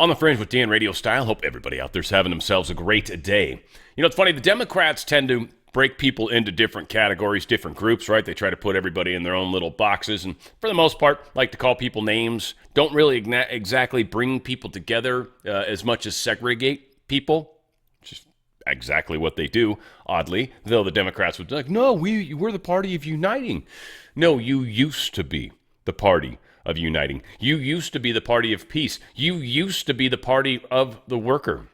On the Fringe with Dan Radio Style. Hope everybody out there's having themselves a great day. You know, it's funny, the Democrats tend to break people into different categories, different groups, right? They try to put everybody in their own little boxes, and for the most part, like to call people names, don't really exactly bring people together as much as segregate people. Just exactly what they do, oddly, though the Democrats would be like, no, we're the party of uniting. No, you used to be the party of uniting. You used to be the party of peace. You used to be the party of the worker.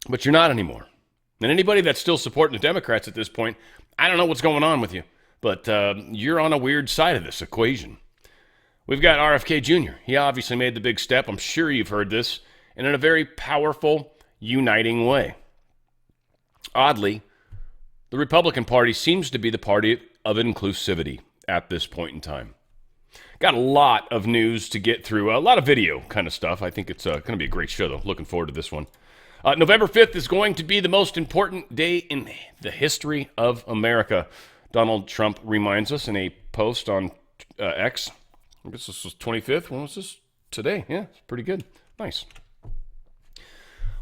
But you're not anymore. And anybody that's still supporting the Democrats at this point, I don't know what's going on with you, but you're on a weird side of this equation. We've got RFK Jr. He obviously made the big step. I'm sure you've heard this, and in a very powerful, uniting way. Oddly, the Republican Party seems to be the party of inclusivity at this point in time. Got a lot of news to get through, a lot of video kind of stuff. I think it's going to be a great show, though. Looking forward to this one. November 5th is going to be the most important day in the history of America. Donald Trump reminds us in a post on X. I guess this was 25th. When was this? Today. Yeah, it's pretty good. Nice.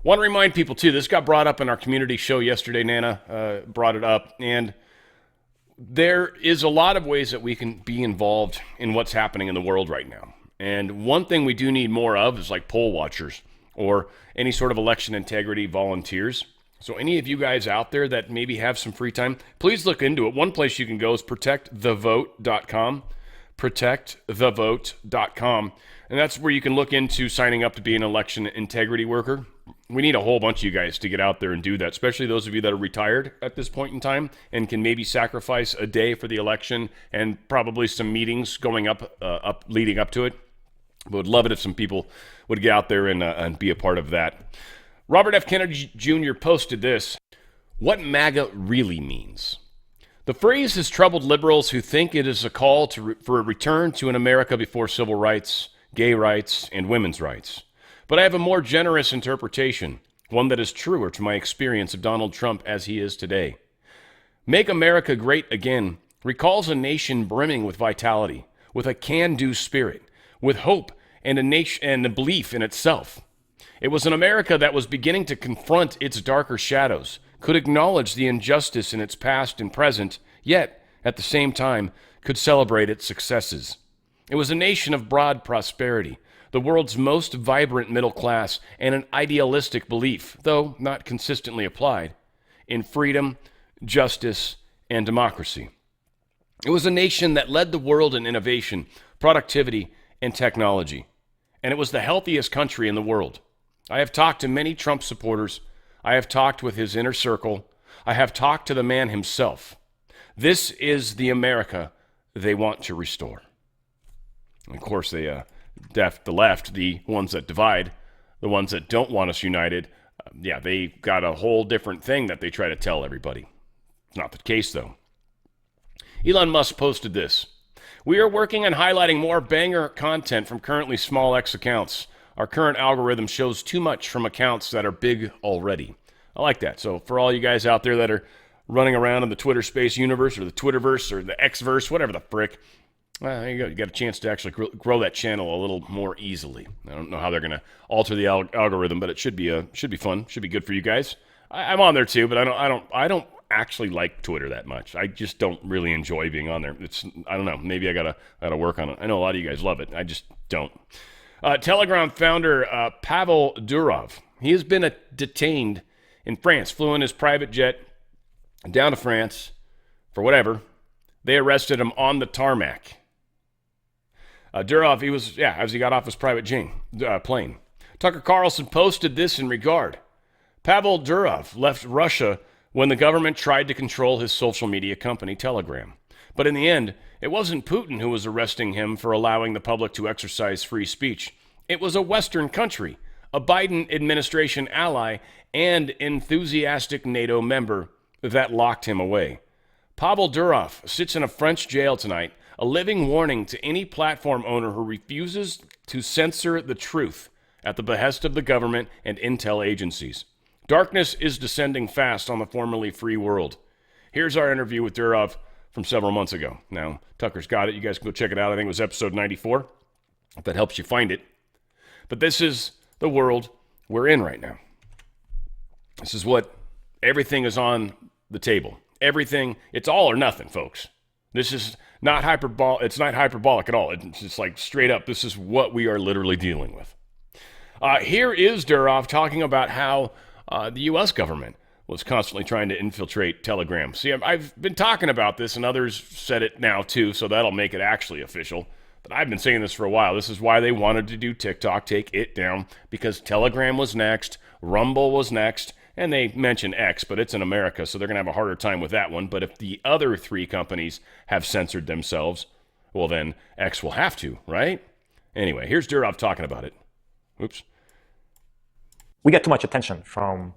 Want to remind people, too, this got brought up in our community show yesterday. Nana brought it up, and there is a lot of ways that we can be involved in what's happening in the world right now. And one thing we do need more of is like poll watchers or any sort of election integrity volunteers. So any of you guys out there that maybe have some free time, please look into it. One place you can go is protectthevote.com, protectthevote.com. And that's where you can look into signing up to be an election integrity worker. We need a whole bunch of you guys to get out there and do that, especially those of you that are retired at this point in time and can maybe sacrifice a day for the election and probably some meetings going up leading up to it. But would love it if some people would get out there and be a part of that. Robert F. Kennedy Jr. posted this: what MAGA really means. The phrase has troubled liberals who think it is a call for a return to an America before civil rights, gay rights, and women's rights. But I have a more generous interpretation, one that is truer to my experience of Donald Trump as he is today. Make America Great Again recalls a nation brimming with vitality, with a can-do spirit, with hope and a belief in itself. It was an America that was beginning to confront its darker shadows, could acknowledge the injustice in its past and present, yet, at the same time, could celebrate its successes. It was a nation of broad prosperity, the world's most vibrant middle class, and an idealistic belief, though not consistently applied, in freedom, justice, and democracy. It was a nation that led the world in innovation, productivity, and technology. And it was the healthiest country in the world. I have talked to many Trump supporters. I have talked with his inner circle. I have talked to the man himself. This is the America they want to restore. And of course, the left, the ones that divide, the ones that don't want us united, they got a whole different thing that they try to tell everybody. It's not the case, though. Elon Musk posted this: we are working on highlighting more banger content from currently small X accounts. Our current algorithm shows too much from accounts that are big already. I like that. So for all you guys out there that are running around in the Twitter space universe or the Twitterverse or the Xverse, whatever the frick, there you go. You got a chance to actually grow that channel a little more easily. I don't know how they're going to alter the algorithm, but it should be fun. Should be good for you guys. I'm on there too, but I don't actually like Twitter that much. I just don't really enjoy being on there. I don't know. Maybe I gotta work on it. I know a lot of you guys love it. I just don't. Telegram founder Pavel Durov. He has been detained in France. Flew in his private jet down to France for whatever. They arrested him on the tarmac. Durov, as he got off his private plane. Tucker Carlson posted this in regard. Pavel Durov left Russia when the government tried to control his social media company, Telegram. But in the end, it wasn't Putin who was arresting him for allowing the public to exercise free speech. It was a Western country, a Biden administration ally, and enthusiastic NATO member that locked him away. Pavel Durov sits in a French jail tonight, a living warning to any platform owner who refuses to censor the truth at the behest of the government and intel agencies. Darkness is descending fast on the formerly free world. Here's our interview with Durov from several months ago. Now, Tucker's got it. You guys can go check it out. I think it was episode 94, if that helps you find it. But this is the world we're in right now. This is what everything is on the table. Everything, it's all or nothing, folks. This is not it's not hyperbolic at all. It's just like straight up, this is what we are literally dealing with. Here is Durov talking about how the U.S. government was constantly trying to infiltrate Telegram. See, I've been talking about this, and others said it now too, so that'll make it actually official. But I've been saying this for a while. This is why they wanted to do TikTok, take it down, because Telegram was next, Rumble was next, and they mention X, but it's in America, so they're going to have a harder time with that one. But if the other three companies have censored themselves, well, then X will have to, right? Anyway, here's Durov talking about it. Oops. We got too much attention from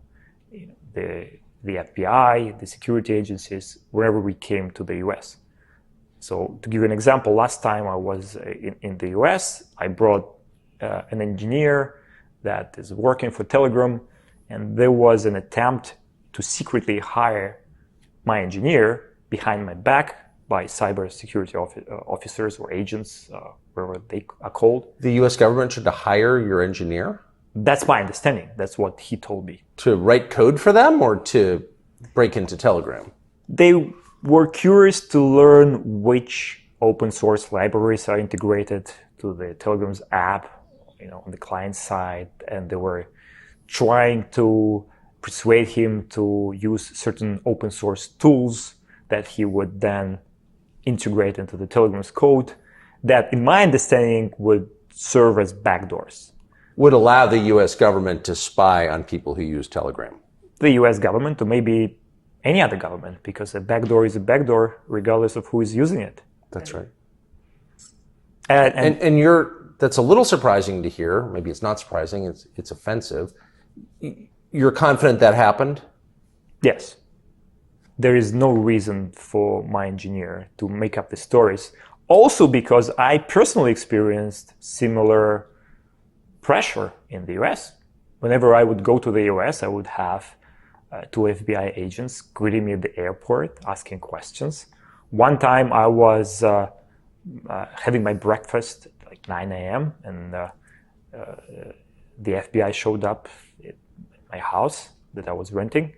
the FBI, the security agencies, wherever we came to the US. So to give you an example, last time I was in the US, I brought an engineer that is working for Telegram, and there was an attempt to secretly hire my engineer behind my back by cybersecurity officers or agents, wherever they are called. The US government tried to hire your engineer? That's my understanding. That's what he told me. To write code for them or to break into Telegram? They were curious to learn which open source libraries are integrated to the Telegram's app, on the client side, and they were trying to persuade him to use certain open source tools that he would then integrate into the Telegram's code that, in my understanding, would serve as backdoors. Would allow the US government to spy on people who use Telegram? The US government, or maybe any other government, because a backdoor is a backdoor regardless of who is using it. That's right. And that's a little surprising to hear. Maybe it's not surprising, it's offensive. You're confident that happened? Yes. There is no reason for my engineer to make up the stories. Also because I personally experienced similar pressure in the US. Whenever I would go to the US, I would have two FBI agents greeting me at the airport, asking questions. One time I was having my breakfast at like 9 a.m. and the FBI showed up at my house that I was renting.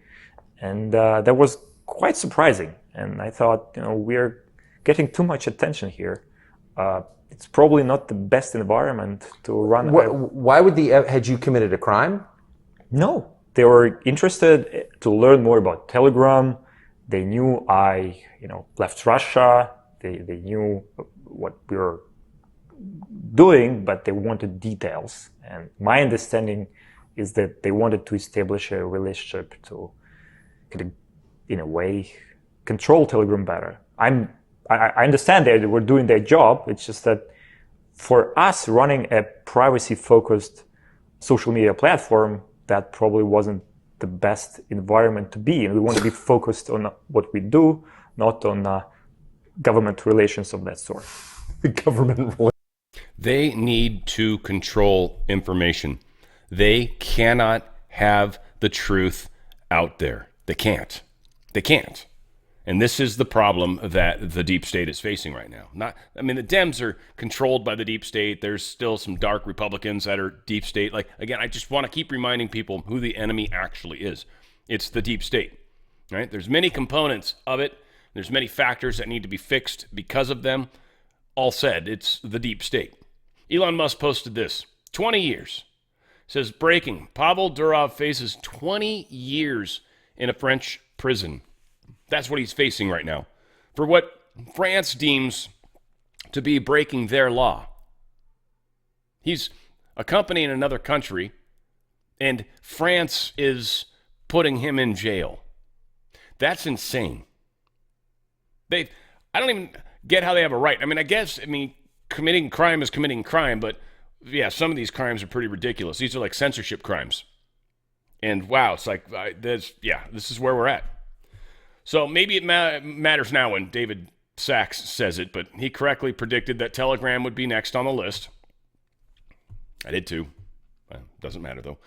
And that was quite surprising. And I thought, we're getting too much attention here. It's probably not the best environment to run. Why would had you committed a crime? No, they were interested to learn more about Telegram. They knew I, left Russia. They knew what we were doing, but they wanted details. And my understanding is that they wanted to establish a relationship to, in a way, control Telegram better. I understand they were doing their job. It's just that for us running a privacy-focused social media platform, that probably wasn't the best environment to be. And we want to be focused on what we do, not on government relations of that sort. They need to control information. They cannot have the truth out there. They can't. And this is the problem that the deep state is facing right now. The Dems are controlled by the deep state. There's still some dark Republicans that are deep state. Again, I just want to keep reminding people who the enemy actually is. It's the deep state, right? There's many components of it. There's many factors that need to be fixed because of them. All said, it's the deep state. Elon Musk posted this, 20 years. Says, breaking, Pavel Durov faces 20 years in a French prison. That's what he's facing right now for what France deems to be breaking their law. He's a company in another country, and France is putting him in jail. That's insane. I don't even get how they have a right. Committing crime is committing crime, but yeah, some of these crimes are pretty ridiculous. These are like censorship crimes. And wow, it's like, this is where we're at. So maybe it matters now when David Sachs says it, but he correctly predicted that Telegram would be next on the list. I did too. Doesn't matter though.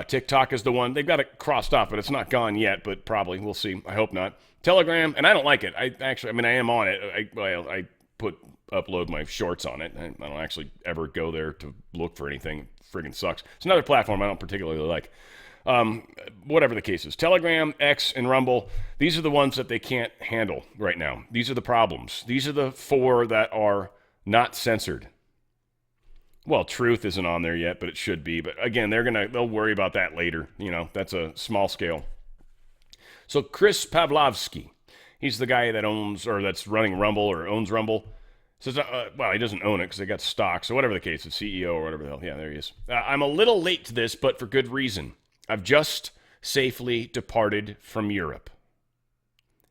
TikTok is the one. They've got it crossed off, but it's not gone yet, but probably. We'll see. I hope not. Telegram, and I don't like it. I am on it. I put upload my shorts on it. I don't actually ever go there to look for anything. Friggin' sucks. It's another platform I don't particularly like. Whatever the case is. Telegram, X, and Rumble, these are the ones that they can't handle right now. These are the problems. These are the 4 that are not censored. Well, Truth isn't on there yet, but it should be. But again, they'll worry about that later. That's a small scale. So Chris Pavlovsky, he's the guy that that's running Rumble or owns Rumble. Says, well, he doesn't own it because they got stock. So whatever the case, the CEO or whatever the hell. Yeah, there he is. I'm a little late to this, but for good reason. I've just safely departed from Europe.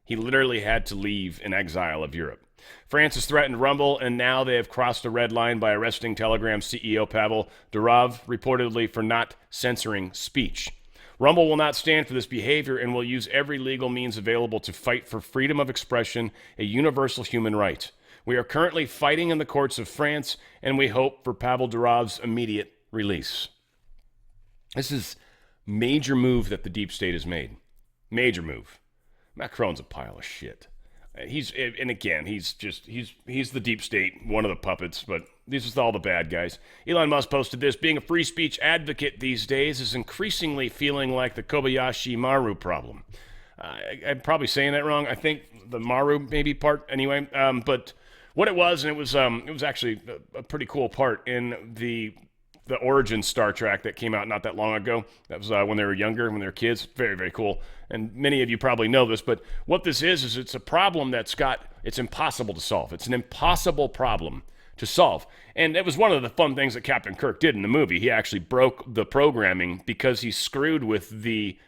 He literally had to leave in exile of Europe. France has threatened Rumble, and now they have crossed a red line by arresting Telegram CEO Pavel Durov, reportedly for not censoring speech. Rumble will not stand for this behavior and will use every legal means available to fight for freedom of expression, a universal human right. We are currently fighting in the courts of France, and we hope for Pavel Durov's immediate release. This is major move that the deep state has made. Major move. Macron's a pile of shit. He's the deep state, one of the puppets, but these are all the bad guys. Elon Musk posted this: being a free speech advocate these days is increasingly feeling like the Kobayashi Maru problem. I'm probably saying that wrong. I think the Maru maybe part anyway. But what it was, and it was actually a pretty cool part in the Origin Star Trek that came out not that long ago. That was when they were younger, when they were kids. Very, very cool. And many of you probably know this, but what this is it's a problem it's impossible to solve. It's an impossible problem to solve. And it was one of the fun things that Captain Kirk did in the movie. He actually broke the programming because he screwed with the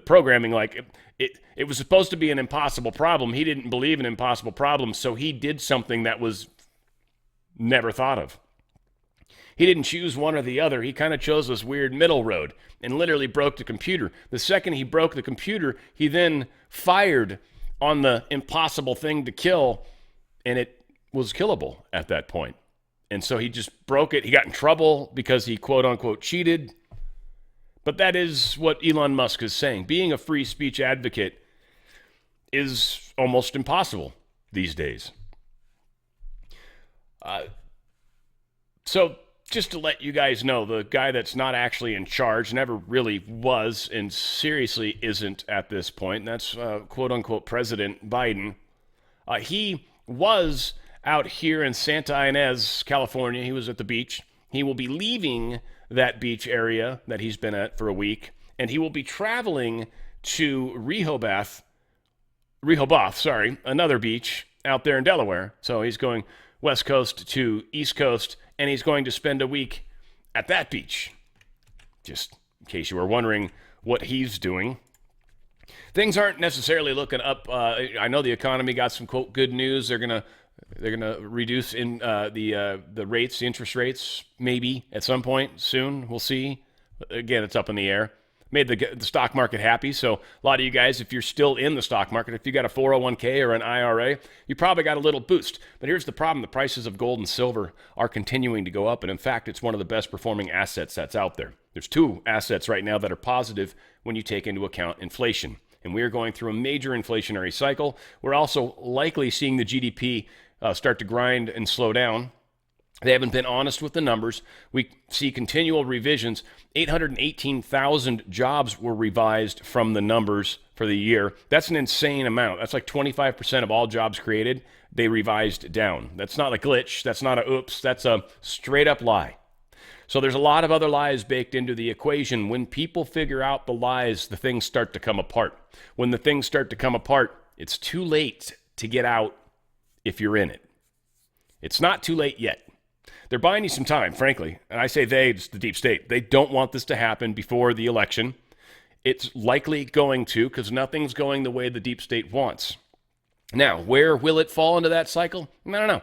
programming. Like it was supposed to be an impossible problem. He didn't believe in impossible problems, so he did something that was never thought of. He didn't choose one or the other. He kind of chose this weird middle road and literally broke the computer. The second he broke the computer, he then fired on the impossible thing to kill, and it was killable at that point. And so he just broke it. He got in trouble because he quote-unquote cheated. But that is what Elon Musk is saying. Being a free speech advocate is almost impossible these days. So just to let you guys know, the guy that's not actually in charge, never really was, and seriously isn't at this point, and that's quote-unquote President Biden. He was out here in Santa Ynez, California. He was at the beach. He will be leaving that beach area that he's been at for a week, and he will be traveling to Rehoboth, another beach out there in Delaware. So he's going west coast to east coast, and he's going to spend a week at that beach. Just in case you were wondering what he's doing. Things aren't necessarily looking up. I know the economy got some, quote, good news. They're gonna reduce in the rates, the interest rates, maybe at some point soon. We'll see. Again, it's up in the air. Made the stock market happy. So a lot of you guys, if you're still in the stock market, if you got a 401k or an IRA, you probably got a little boost. But here's the problem. The prices of gold and silver are continuing to go up. And in fact, it's one of the best performing assets that's out there. There's 2 assets right now that are positive when you take into account inflation. And we are going through a major inflationary cycle. We're also likely seeing the GDP start to grind and slow down. They haven't been honest with the numbers. We see continual revisions. 818,000 jobs were revised from the numbers for the year. That's an insane amount. That's like 25% of all jobs created, they revised down. That's not a glitch. That's not a oops. That's a straight up lie. So there's a lot of other lies baked into the equation. When people figure out the lies, the things start to come apart. When the things start to come apart, it's too late to get out if you're in it. It's not too late yet. They're buying you some time, frankly. And I say they, it's the deep state. They don't want this to happen before the election. It's likely going to, because nothing's going the way the deep state wants. Now, where will it fall into that cycle? I don't know.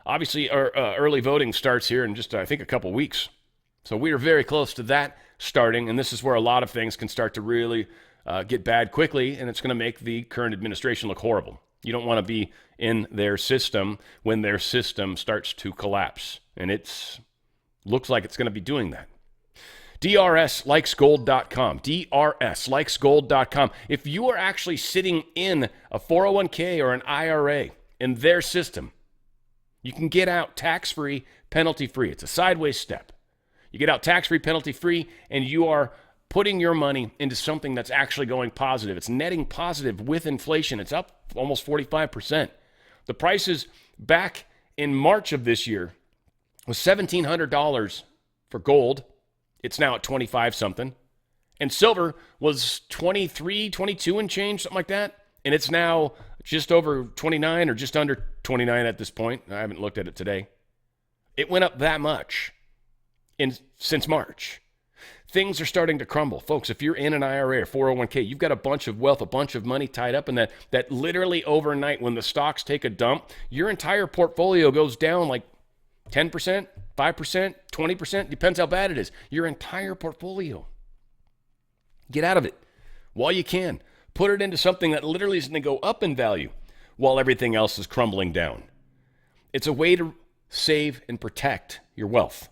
Obviously, our early voting starts here in just, I think, a couple weeks. So we are very close to that starting, and this is where a lot of things can start to really get bad quickly, and it's going to make the current administration look horrible. You don't want to be in their system when their system starts to collapse. And it looks like it's going to be doing that. DRSlikesgold.com. DRSlikesgold.com. If you are actually sitting in a 401k or an IRA in their system, You can get out tax-free, penalty-free. It's a sideways step. You get out tax-free, penalty-free, and you are putting your money into something that's actually going positive. It's netting positive with inflation. It's up almost 45%. The prices back in March of this year was $1,700 for gold. It's now at 25 something. And silver was 23, 22 and change, something like that. And it's now just over 29 or just under 29 at this point. I haven't looked at it today. It went up that much since March. Things are starting to crumble. Folks, if you're in an IRA or 401k, you've got a bunch of wealth, a bunch of money tied up in that literally overnight when the stocks take a dump, your entire portfolio goes down like 10%, 5%, 20%, depends how bad it is. Your entire portfolio. Get out of it while you can. Put it into something that literally is going to go up in value while everything else is crumbling down. It's a way to save and protect your wealth.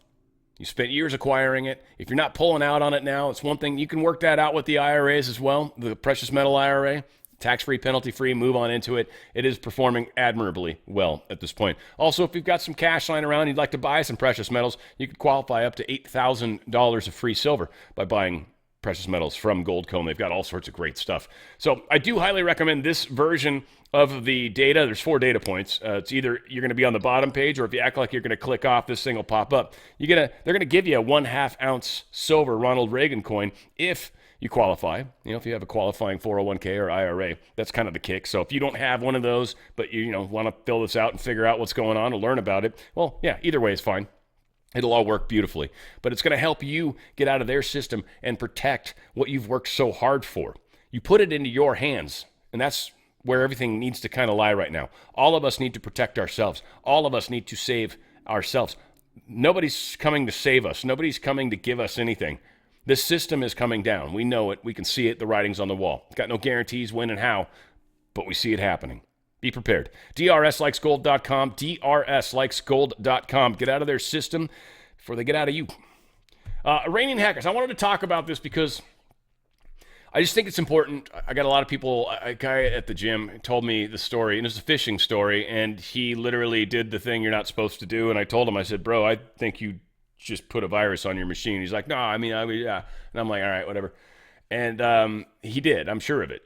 You spent years acquiring it. If you're not pulling out on it now, it's one thing. You can work that out with the IRAs as well, the precious metal IRA, tax-free, penalty-free, move on into it. It is performing admirably well at this point. Also, if you've got some cash lying around, you'd like to buy some precious metals, you could qualify up to $8,000 of free silver by buying precious metals from Goldcomb. They've got all sorts of great stuff. So I do highly recommend this version of the data. There's 4 data points. It's either you're going to be on the bottom page, or if you act like you're going to click off, this thing will pop up. They're going to give you a 1/2 ounce silver Ronald Reagan coin if you qualify. If you have a qualifying 401k or IRA, that's kind of the kick. So if you don't have one of those, but you want to fill this out and figure out what's going on or learn about it, well, yeah, either way is fine. It'll all work beautifully, but it's going to help you get out of their system and protect what you've worked so hard for. You put it into your hands, and that's where everything needs to kind of lie right now. All of us need to protect ourselves. All of us need to save ourselves. Nobody's coming to save us. Nobody's coming to give us anything. This system is coming down. We know it. We can see it. The writing's on the wall. Got no guarantees when and how, but we see it happening. Be prepared. DRSlikesgold.com, DRSlikesgold.com. Get out of their system before they get out of you. Iranian hackers. I wanted to talk about this because I just think it's important. I got a lot of people, a guy at the gym told me the story, and it's a phishing story, and he literally did the thing you're not supposed to do, and I told him, I said, bro, I think you just put a virus on your machine. He's like, no, yeah. And I'm like, all right, whatever. And he did. I'm sure of it.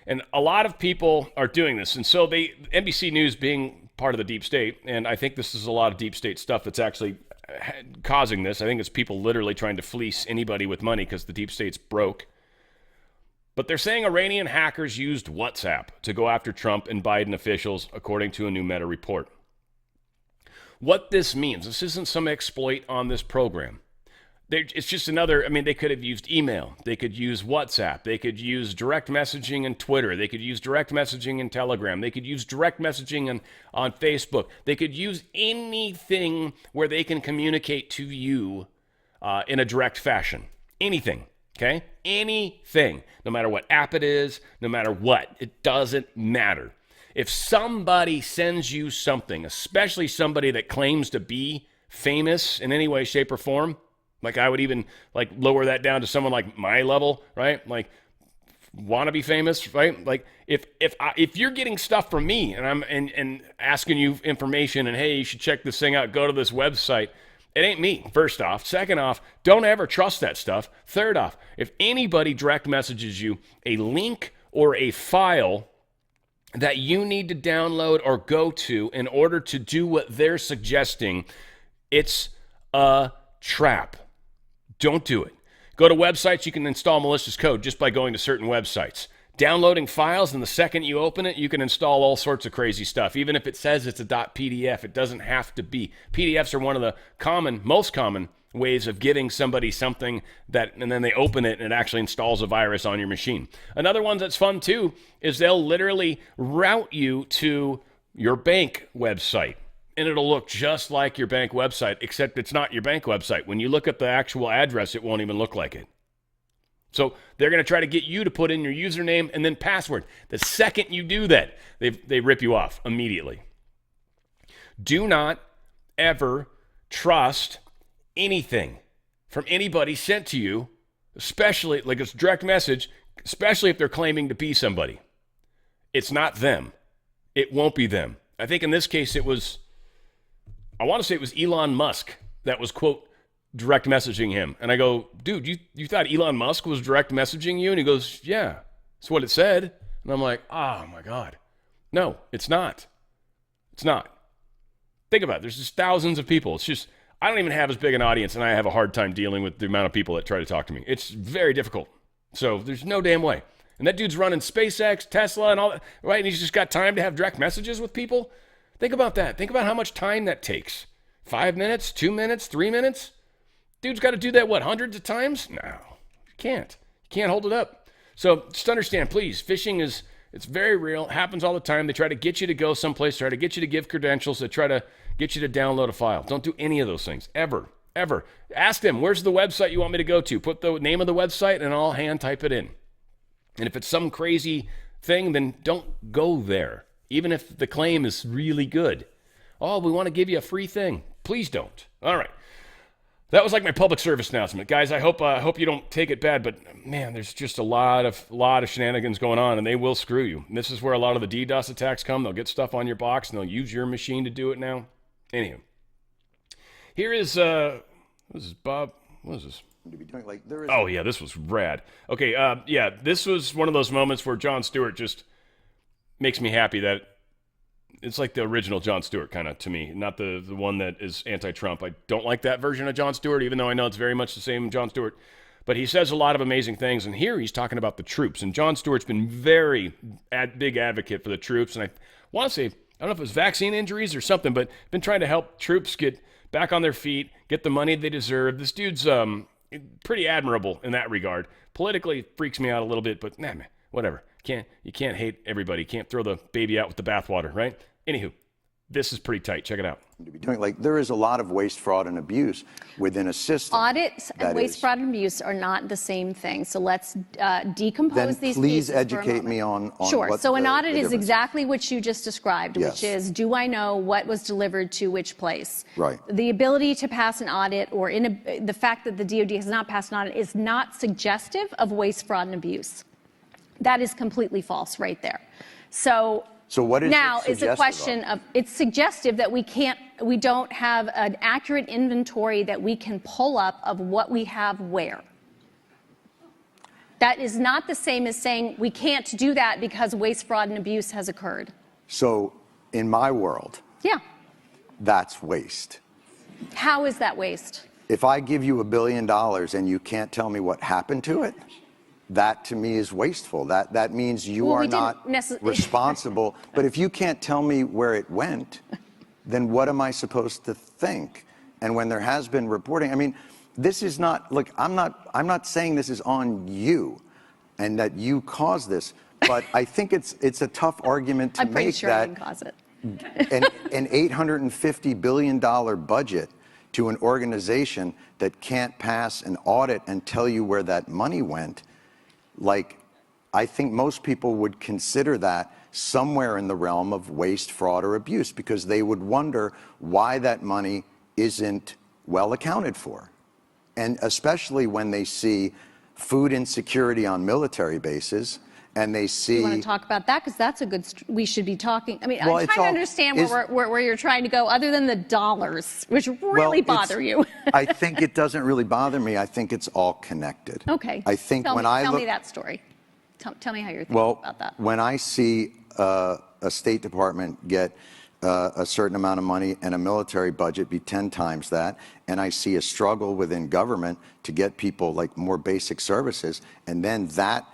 And a lot of people are doing this. And so NBC News being part of the deep state, and I think this is a lot of deep state stuff that's actually causing this. I think it's people literally trying to fleece anybody with money because the deep state's broke. But they're saying Iranian hackers used WhatsApp to go after Trump and Biden officials, according to a new Meta report. What this means, this isn't some exploit on this program. It's just another, they could have used email. They could use WhatsApp. They could use direct messaging in Twitter. They could use direct messaging in Telegram. They could use direct messaging on Facebook. They could use anything where they can communicate to you in a direct fashion. Anything, okay? Anything. No matter what app it is, no matter what. It doesn't matter. If somebody sends you something, especially somebody that claims to be famous in any way, shape, or form, like I would even lower that down to someone like my level, right? Like want to be famous, right? Like if you're getting stuff from me and I'm and asking you information and hey, you should check this thing out, go to this website. It ain't me, first off. Second off, don't ever trust that stuff. Third off, if anybody direct messages you a link or a file that you need to download or go to in order to do what they're suggesting, it's a trap. Don't do it. Go to websites. You can install malicious code just by going to certain websites. Downloading files, and the second you open it, you can install all sorts of crazy stuff. Even if it says it's a .pdf, it doesn't have to be. PDFs are one of the most common ways of giving somebody something and then they open it and it actually installs a virus on your machine. Another one that's fun too is they'll literally route you to your bank website. And it'll look just like your bank website, except it's not your bank website. When you look at the actual address, it won't even look like it. So they're going to try to get you to put in your username and then password. The second you do that, they rip you off immediately. Do not ever trust anything from anybody sent to you, especially like it's direct message, especially if they're claiming to be somebody. It's not them. It won't be them. I think in this case it was I want to say it was Elon Musk that was, quote, direct messaging him. And I go, dude, you thought Elon Musk was direct messaging you? And he goes, yeah, that's what it said. And I'm like, oh my God. No, it's not. It's not. Think about it. There's just thousands of people. It's just, I don't even have as big an audience, and I have a hard time dealing with the amount of people that try to talk to me. It's very difficult. So there's no damn way. And that dude's running SpaceX, Tesla, and all that, right? And he's just got time to have direct messages with people. Think about that. Think about how much time that takes. 5 minutes, 2 minutes, 3 minutes? Dude's got to do that, what, hundreds of times? No, you can't. You can't hold it up. So just understand, please, phishing it's very real. It happens all the time. They try to get you to go someplace, try to get you to give credentials, they try to get you to download a file. Don't do any of those things, ever, ever. Ask them, where's the website you want me to go to? Put the name of the website and I'll hand type it in. And if it's some crazy thing, then don't go there, even if the claim is really good. Oh, we want to give you a free thing. Please don't. All right. That was like my public service announcement. Guys, I hope you don't take it bad, but man, there's just a lot of shenanigans going on, and they will screw you. And this is where a lot of the DDoS attacks come. They'll get stuff on your box, and they'll use your machine to do it now. Anywho, here is, this is Bob. What is this? To be doing like there is. Oh, yeah, this was rad. Okay, yeah, this was one of those moments where Jon Stewart just makes me happy that it's like the original Jon Stewart kind of to me, not the one that is anti-Trump. I don't like that version of Jon Stewart, even though I know it's very much the same Jon Stewart. But he says a lot of amazing things, and here he's talking about the troops. And Jon Stewart's been very big advocate for the troops, and I want to say, I don't know if it was vaccine injuries or something, but been trying to help troops get back on their feet, get the money they deserve. This dude's pretty admirable in that regard. Politically, it freaks me out a little bit, but nah, man, whatever. You can't hate everybody. You can't throw the baby out with the bathwater, right? Anywho, this is pretty tight. Check it out. To be doing like there is a lot of waste, fraud, and abuse within a system. Audits and waste, fraud, and abuse are not the same thing. So let's decompose Then these. please pieces educate me on Sure. what So an the audit is difference exactly what you just described, Yes. which is, do I know what was delivered to which place? Right. The ability to pass an audit or the fact that the DoD has not passed an audit is not suggestive of waste, fraud, and abuse. That is completely false right there. So what is now it it's a suggestive question of it's suggestive that we don't have an accurate inventory that we can pull up of what we have where. That is not the same as saying we can't do that because waste, fraud, and abuse has occurred. So in my world, Yeah. that's waste. How is that waste? If I give you $1 billion and you can't tell me what happened to it, that to me is wasteful. That means you Well, are we didn't not necess- responsible. But if you can't tell me where it went, then what am I supposed to think? And when there has been reporting, I mean, this is not, look, I'm not saying this is on you and that you caused this, but I think it's a tough argument to I'm pretty make sure I that didn't cause it. an $850 billion budget to an organization that can't pass an audit and tell you where that money went, like, I think most people would consider that somewhere in the realm of waste, fraud, or abuse, because they would wonder why that money isn't well accounted for. And especially when they see food insecurity on military bases, and they see... You want to talk about that? Because that's a good... we should be talking... I mean, Well, I'm it's trying to all- understand is- where you're trying to go, other than the dollars, which really Well, it's- bother you. I think it doesn't really bother me. I think it's all connected. Okay. I think tell when me, I tell look... me that story. Tell me how you're thinking Well, about that. when I see a State Department get a certain amount of money and a military budget be 10 times that, and I see a struggle within government to get people like more basic services, and then that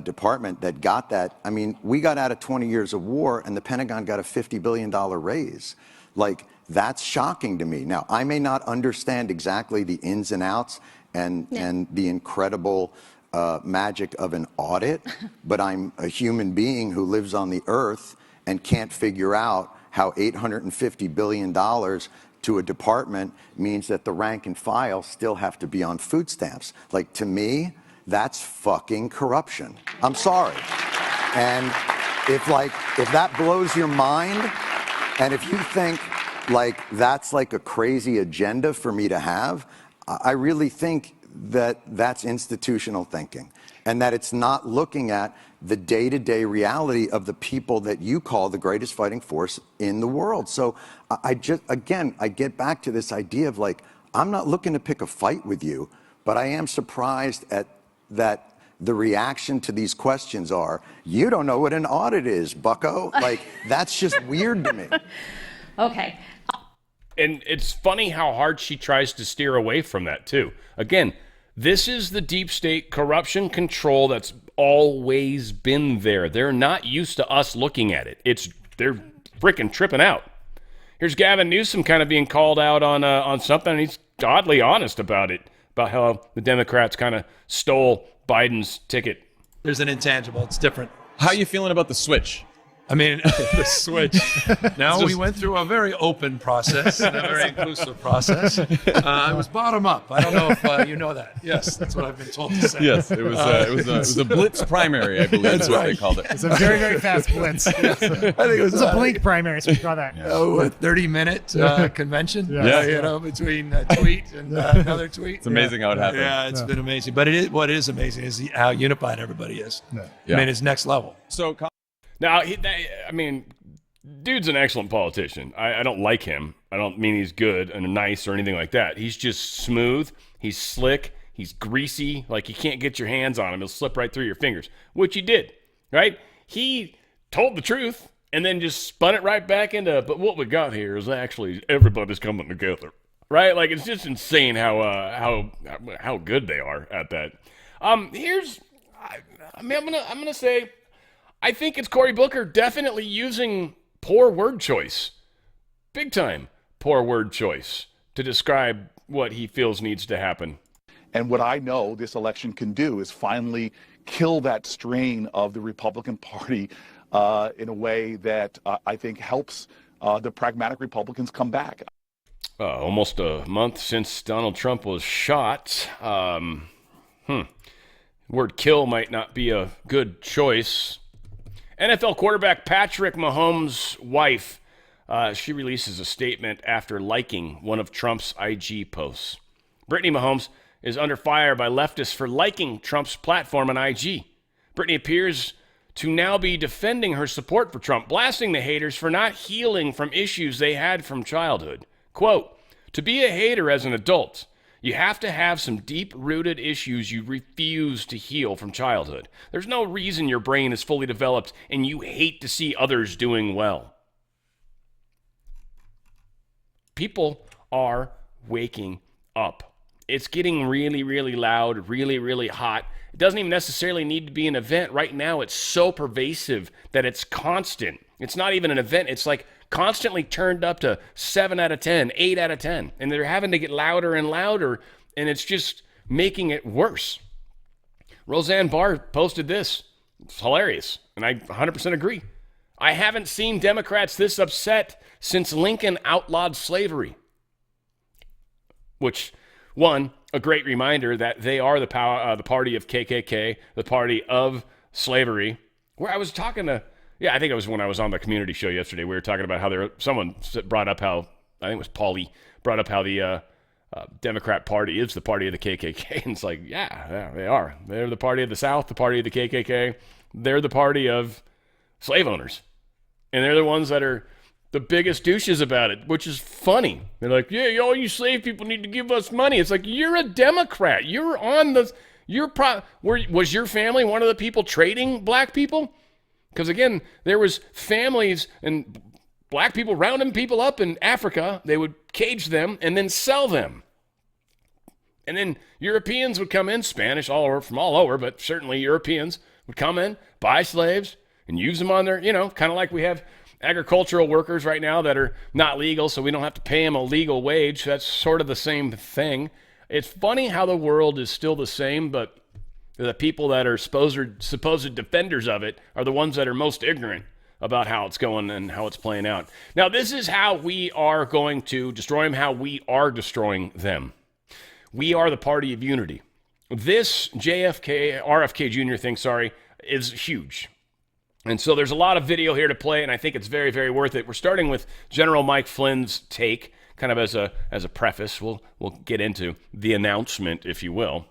department that got that, I mean, we got out of 20 years of war and the Pentagon got a $50 billion raise. Like, that's shocking to me. Now, I may not understand exactly the ins and outs and the incredible magic of an audit, but I'm a human being who lives on the earth and can't figure out how $850 billion to a department means that the rank and file still have to be on food stamps. Like, to me, that's fucking corruption. I'm sorry. And if that blows your mind, and if you think like that's like a crazy agenda for me to have, I really think that that's institutional thinking, and that it's not looking at the day-to-day reality of the people that you call the greatest fighting force in the world. So I get back to this idea of like, I'm not looking to pick a fight with you, but I am surprised at that the reaction to these questions are, you don't know what an audit is, bucko. Like, that's just weird to me. Okay. And it's funny how hard she tries to steer away from that, too. Again, this is the deep state corruption control that's always been there. They're not used to us looking at it. They're freaking tripping out. Here's Gavin Newsom kind of being called out on something, and he's oddly honest about it, about how the Democrats kind of stole Biden's ticket. There's an intangible. It's different. How are you feeling about the switch? I mean, the switch. Now, we went through a very open process and a very inclusive process. It was bottom up. I don't know if you know that. Yes, that's what I've been told to say. Yes, it was a blitz primary, I believe is what they called it. It's a very, very fast blitz. Yes. I think it was a blink primary, so we call that. Oh, a 30-minute convention. Yeah. Between a tweet and another tweet. It's amazing how it happened. Yeah, it's been amazing. But what is amazing is how unified everybody is. Yeah. I mean, it's next level. So, Now, dude's an excellent politician. I don't like him. I don't mean he's good and nice or anything like that. He's just smooth. He's slick. He's greasy. Like, you can't get your hands on him. He'll slip right through your fingers, which he did, right? He told the truth and then just spun it right back into, but what we got here is actually everybody's coming together, right? Like, it's just insane how good they are at that. I'm gonna say, I think it's Cory Booker definitely using poor word choice. Big time poor word choice to describe what he feels needs to happen. And what I know this election can do is finally kill that strain of the Republican Party in a way that I think helps the pragmatic Republicans come back. Almost a month since Donald Trump was shot. Word kill might not be a good choice. NFL quarterback Patrick Mahomes' wife, she releases a statement after liking one of Trump's IG posts. Brittany Mahomes is under fire by leftists for liking Trump's platform on IG. Brittany appears to now be defending her support for Trump, blasting the haters for not healing from issues they had from childhood. Quote, "To be a hater as an adult, you have to have some deep-rooted issues you refuse to heal from childhood. There's no reason your brain is fully developed and you hate to see others doing well." People are waking up. It's getting really, really loud, really, really hot. It doesn't even necessarily need to be an event. Right now, it's so pervasive that it's constant. It's not even an event. It's like constantly turned up to 7 out of 10, 8 out of 10. And they're having to get louder and louder, and it's just making it worse. Roseanne Barr posted this. It's hilarious, and I 100% agree. "I haven't seen Democrats this upset since Lincoln outlawed slavery." Which, one, a great reminder that they are the party of KKK, the party of slavery. Where I was talking to, I think it was when I was on the community show yesterday. We were talking about how someone brought up how, I think it was Paulie, brought up how the Democrat Party is the party of the KKK. And it's like, yeah, they are. They're the party of the South, the party of the KKK. They're the party of slave owners. And they're the ones that are the biggest douches about it, which is funny. They're like, yeah, all you slave people need to give us money. It's like, you're a Democrat. You're on the, was your family one of the people trading black people? Because again, there was families and black people rounding people up in Africa. They would cage them and then sell them. And then Europeans would come in, Spanish from all over, but certainly Europeans would come in, buy slaves, and use them on their, kind of like we have agricultural workers right now that are not legal, so we don't have to pay them a legal wage. That's sort of the same thing. It's funny how the world is still the same, but the people that are supposed defenders of it are the ones that are most ignorant about how it's going and how it's playing out. Now, this is how we are going to destroy them, how we are destroying them. We are the party of unity. This RFK Jr. thing, is huge. And so there's a lot of video here to play, and I think it's very, very worth it. We're starting with General Mike Flynn's take, kind of as a preface. We'll get into the announcement, if you will.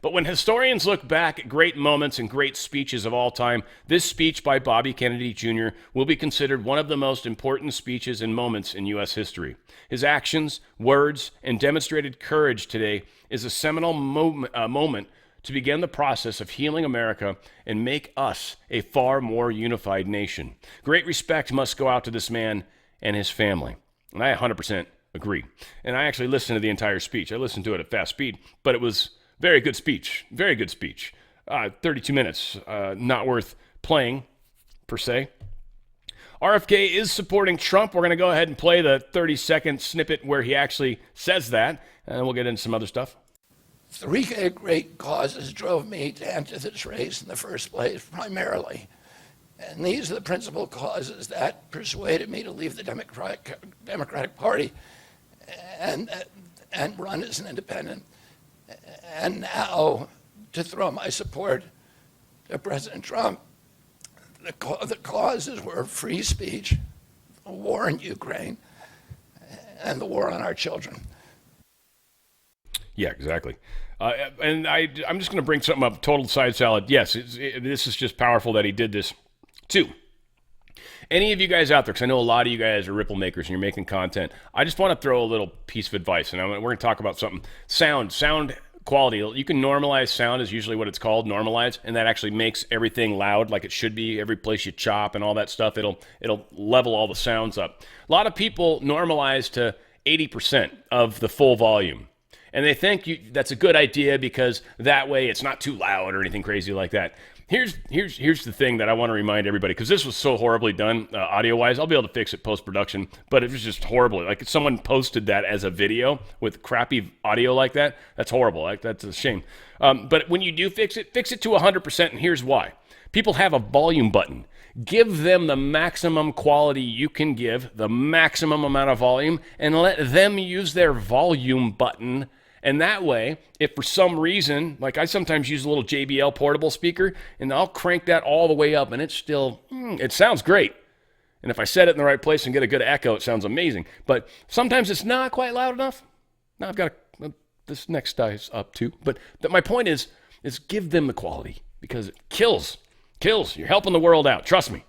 But when historians look back at great moments and great speeches of all time, this speech by Bobby Kennedy Jr. will be considered one of the most important speeches and moments in U.S. history. His actions, words, and demonstrated courage today is a seminal moment to begin the process of healing America and make us a far more unified nation. Great respect must go out to this man and his family. And I 100% agree. And I actually listened to the entire speech. I listened to it at fast speed, but it was very good speech. Very good speech. 32 minutes. Not worth playing, per se. RFK is supporting Trump. We're going to go ahead and play the 30-second snippet where he actually says that, and we'll get into some other stuff. Three great causes drove me to enter this race in the first place, primarily. And these are the principal causes that persuaded me to leave the Democratic Party and run as an independent. And now to throw my support to President Trump. The causes were free speech, the war in Ukraine, and the war on our children. Yeah, exactly. And I'm just going to bring something up, total side salad. Yes, this is just powerful that he did this. Two, any of you guys out there, because I know a lot of you guys are ripple makers and you're making content, I just want to throw a little piece of advice, and we're going to talk about something. Sound quality. You can normalize sound is usually what it's called, normalize, and that actually makes everything loud like it should be. Every place you chop and all that stuff, it'll level all the sounds up. A lot of people normalize to 80% of the full volume. And they think that's a good idea because that way it's not too loud or anything crazy like that. Here's the thing that I want to remind everybody, because this was so horribly done audio-wise. I'll be able to fix it post-production, but it was just horrible. Like if someone posted that as a video with crappy audio like that, that's horrible. Like that's a shame. But when you do fix it to 100%, and here's why. People have a volume button. Give them the maximum quality you can give, the maximum amount of volume, and let them use their volume button. And that way, if for some reason, like I sometimes use a little JBL portable speaker, and I'll crank that all the way up, and it's still, it sounds great. And if I set it in the right place and get a good echo, it sounds amazing. But sometimes it's not quite loud enough. Now I've got this next guy's up too. But my point is give them the quality, because it kills. You're helping the world out. Trust me.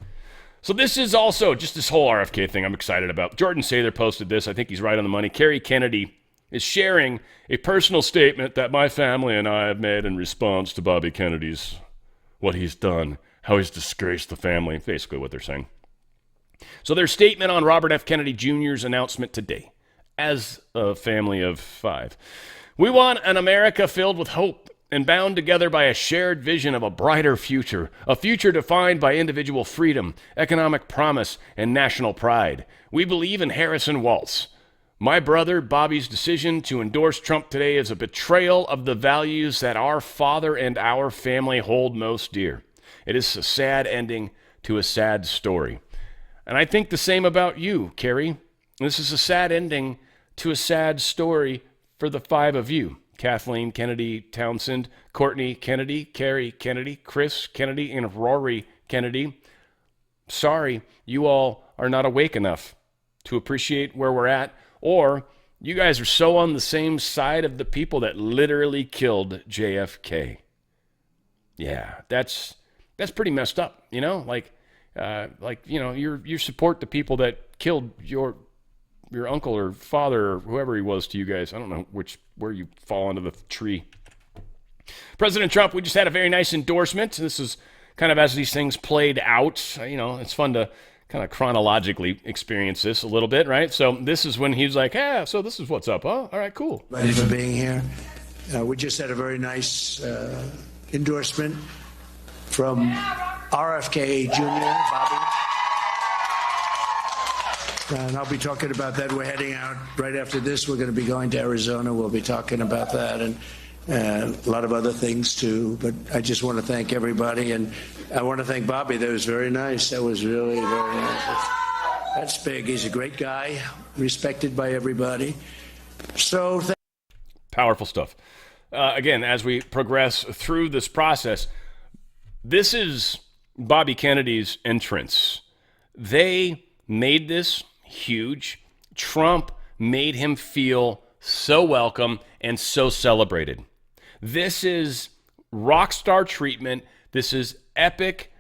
So this is also just this whole RFK thing I'm excited about. Jordan Sather posted this. I think he's right on the money. Kerry Kennedy is sharing a personal statement that my family and I have made in response to Bobby Kennedy's, what he's done, how he's disgraced the family, basically what they're saying. So their statement on Robert F. Kennedy Jr.'s announcement today, as a family of 5. We want an America filled with hope and bound together by a shared vision of a brighter future, a future defined by individual freedom, economic promise, and national pride. We believe in Harrison Waltz. My brother Bobby's decision to endorse Trump today is a betrayal of the values that our father and our family hold most dear. It is a sad ending to a sad story. And I think the same about you, Kerry. This is a sad ending to a sad story for the 5 of you. Kathleen Kennedy Townsend, Courtney Kennedy, Kerry Kennedy, Chris Kennedy, and Rory Kennedy. Sorry, you all are not awake enough to appreciate where we're at, or you guys are so on the same side of the people that literally killed JFK. Yeah, that's pretty messed up, you know? Like you know, you support the people that killed your uncle or father or whoever he was to you guys. I don't know where you fall into the tree. President Trump, we just had a very nice endorsement. This is kind of as these things played out. You know, it's fun to kind of chronologically experience this a little bit, right? So this is when he was like, yeah, so this is what's up, huh? All right, cool. Thank you for being here. We just had a very nice endorsement from RFK Jr., Bobby. And I'll be talking about that. We're heading out right after this. We're going to be going to Arizona. We'll be talking about that and a lot of other things too. But I just want to thank everybody. And I want to thank Bobby. That was very nice. That was really very nice. That's big. He's a great guy, respected by everybody. So powerful stuff. Again, as we progress through this process, this is Bobby Kennedy's entrance. They made this huge. Trump made him feel so welcome and so celebrated. This is rock star treatment. This is epic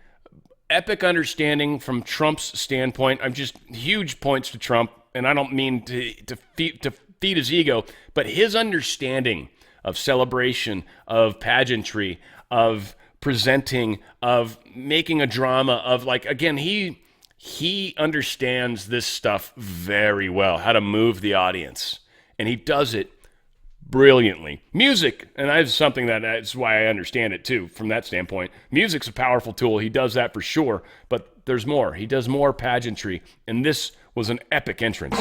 understanding from Trump's standpoint. I'm just huge points to Trump, and I don't mean to feed his ego, but his understanding of celebration, of pageantry, of presenting, of making a drama, of like, again, he understands this stuff very well, how to move the audience, and he does it brilliantly. Music, and that's something that's why I understand it too from that standpoint. Music's a powerful tool. He does that for sure, but there's more. He does more pageantry, and this was an epic entrance.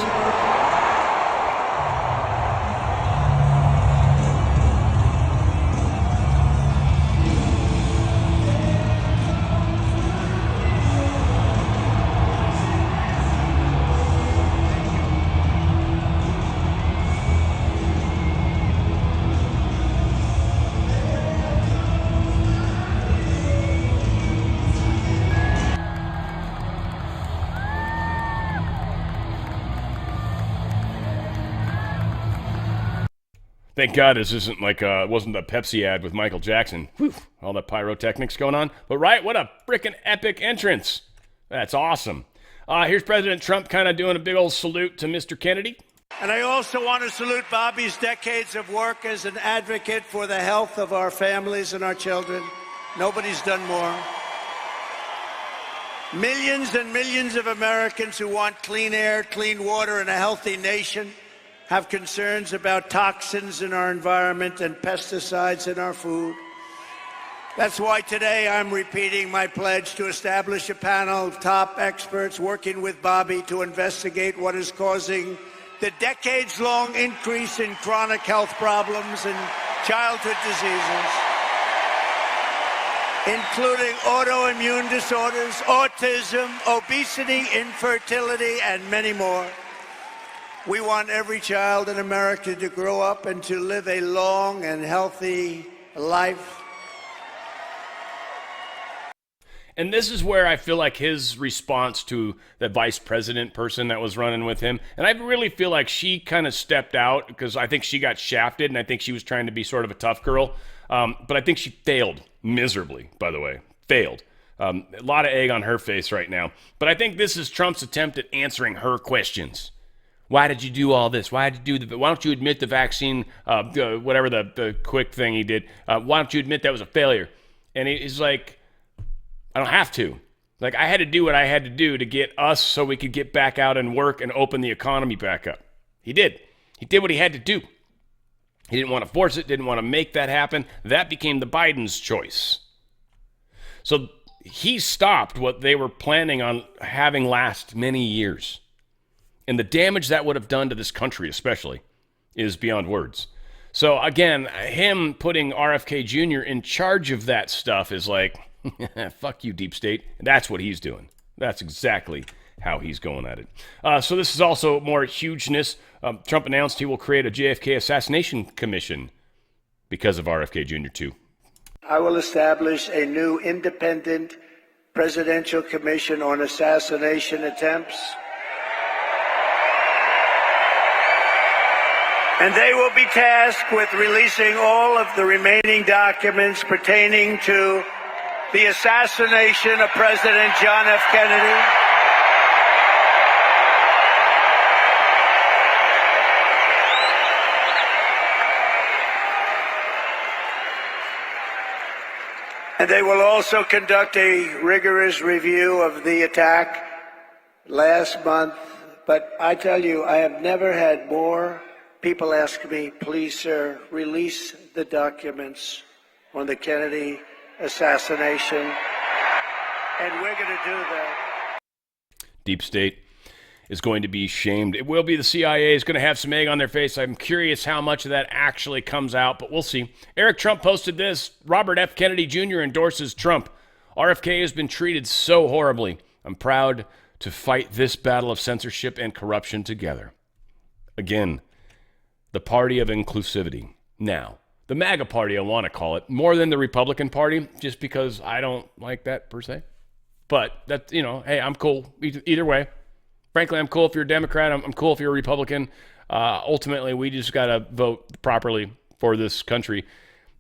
Thank God this isn't like it wasn't a Pepsi ad with Michael Jackson. Whew, all the pyrotechnics going on. But right, what a freaking epic entrance. That's awesome. Here's President Trump kind of doing a big old salute to Mr. Kennedy. And I also want to salute Bobby's decades of work as an advocate for the health of our families and our children. Nobody's done more. Millions and millions of Americans who want clean air, clean water, and a healthy nation have concerns about toxins in our environment and pesticides in our food. That's why today I'm repeating my pledge to establish a panel of top experts working with Bobby to investigate what is causing the decades-long increase in chronic health problems and childhood diseases, including autoimmune disorders, autism, obesity, infertility, and many more. We want every child in America to grow up and to live a long and healthy life. And this is where I feel like his response to the vice president person that was running with him, and I really feel like she kind of stepped out because I think she got shafted, and I think she was trying to be sort of a tough girl. But I think she failed miserably, by the way. Failed. A lot of egg on her face right now. But I think this is Trump's attempt at answering her questions. Why did you do all this? Why don't you admit the vaccine, whatever the quick thing he did? Why don't you admit that was a failure? And he's like, I don't have to. Like, I had to do what I had to do to get us so we could get back out and work and open the economy back up. He did. He did what he had to do. He didn't want to force it, didn't want to make that happen. That became the Biden's choice. So he stopped what they were planning on having last many years. And the damage that would have done to this country especially is beyond words. So again, him putting RFK Jr. in charge of that stuff is like, fuck you, deep state. That's what he's doing. That's exactly how he's going at it. So this is also more hugeness. Trump announced he will create a JFK assassination commission because of RFK Jr. too. I will establish a new independent presidential commission on assassination attempts. And they will be tasked with releasing all of the remaining documents pertaining to the assassination of President John F. Kennedy. And they will also conduct a rigorous review of the attack last month. But I tell you, I have never had more people ask me, please, sir, release the documents on the Kennedy assassination. And we're going to do that. Deep state is going to be shamed. It will be the CIA is going to have some egg on their face. I'm curious how much of that actually comes out, but we'll see. Eric Trump posted this. Robert F. Kennedy Jr. endorses Trump. RFK has been treated so horribly. I'm proud to fight this battle of censorship and corruption together. Again, the party of inclusivity. Now, the MAGA party, I want to call it, more than the Republican Party, just because I don't like that per se. But that, hey, I'm cool either way. Frankly, I'm cool if you're a Democrat. I'm cool if you're a Republican. Ultimately, we just got to vote properly for this country.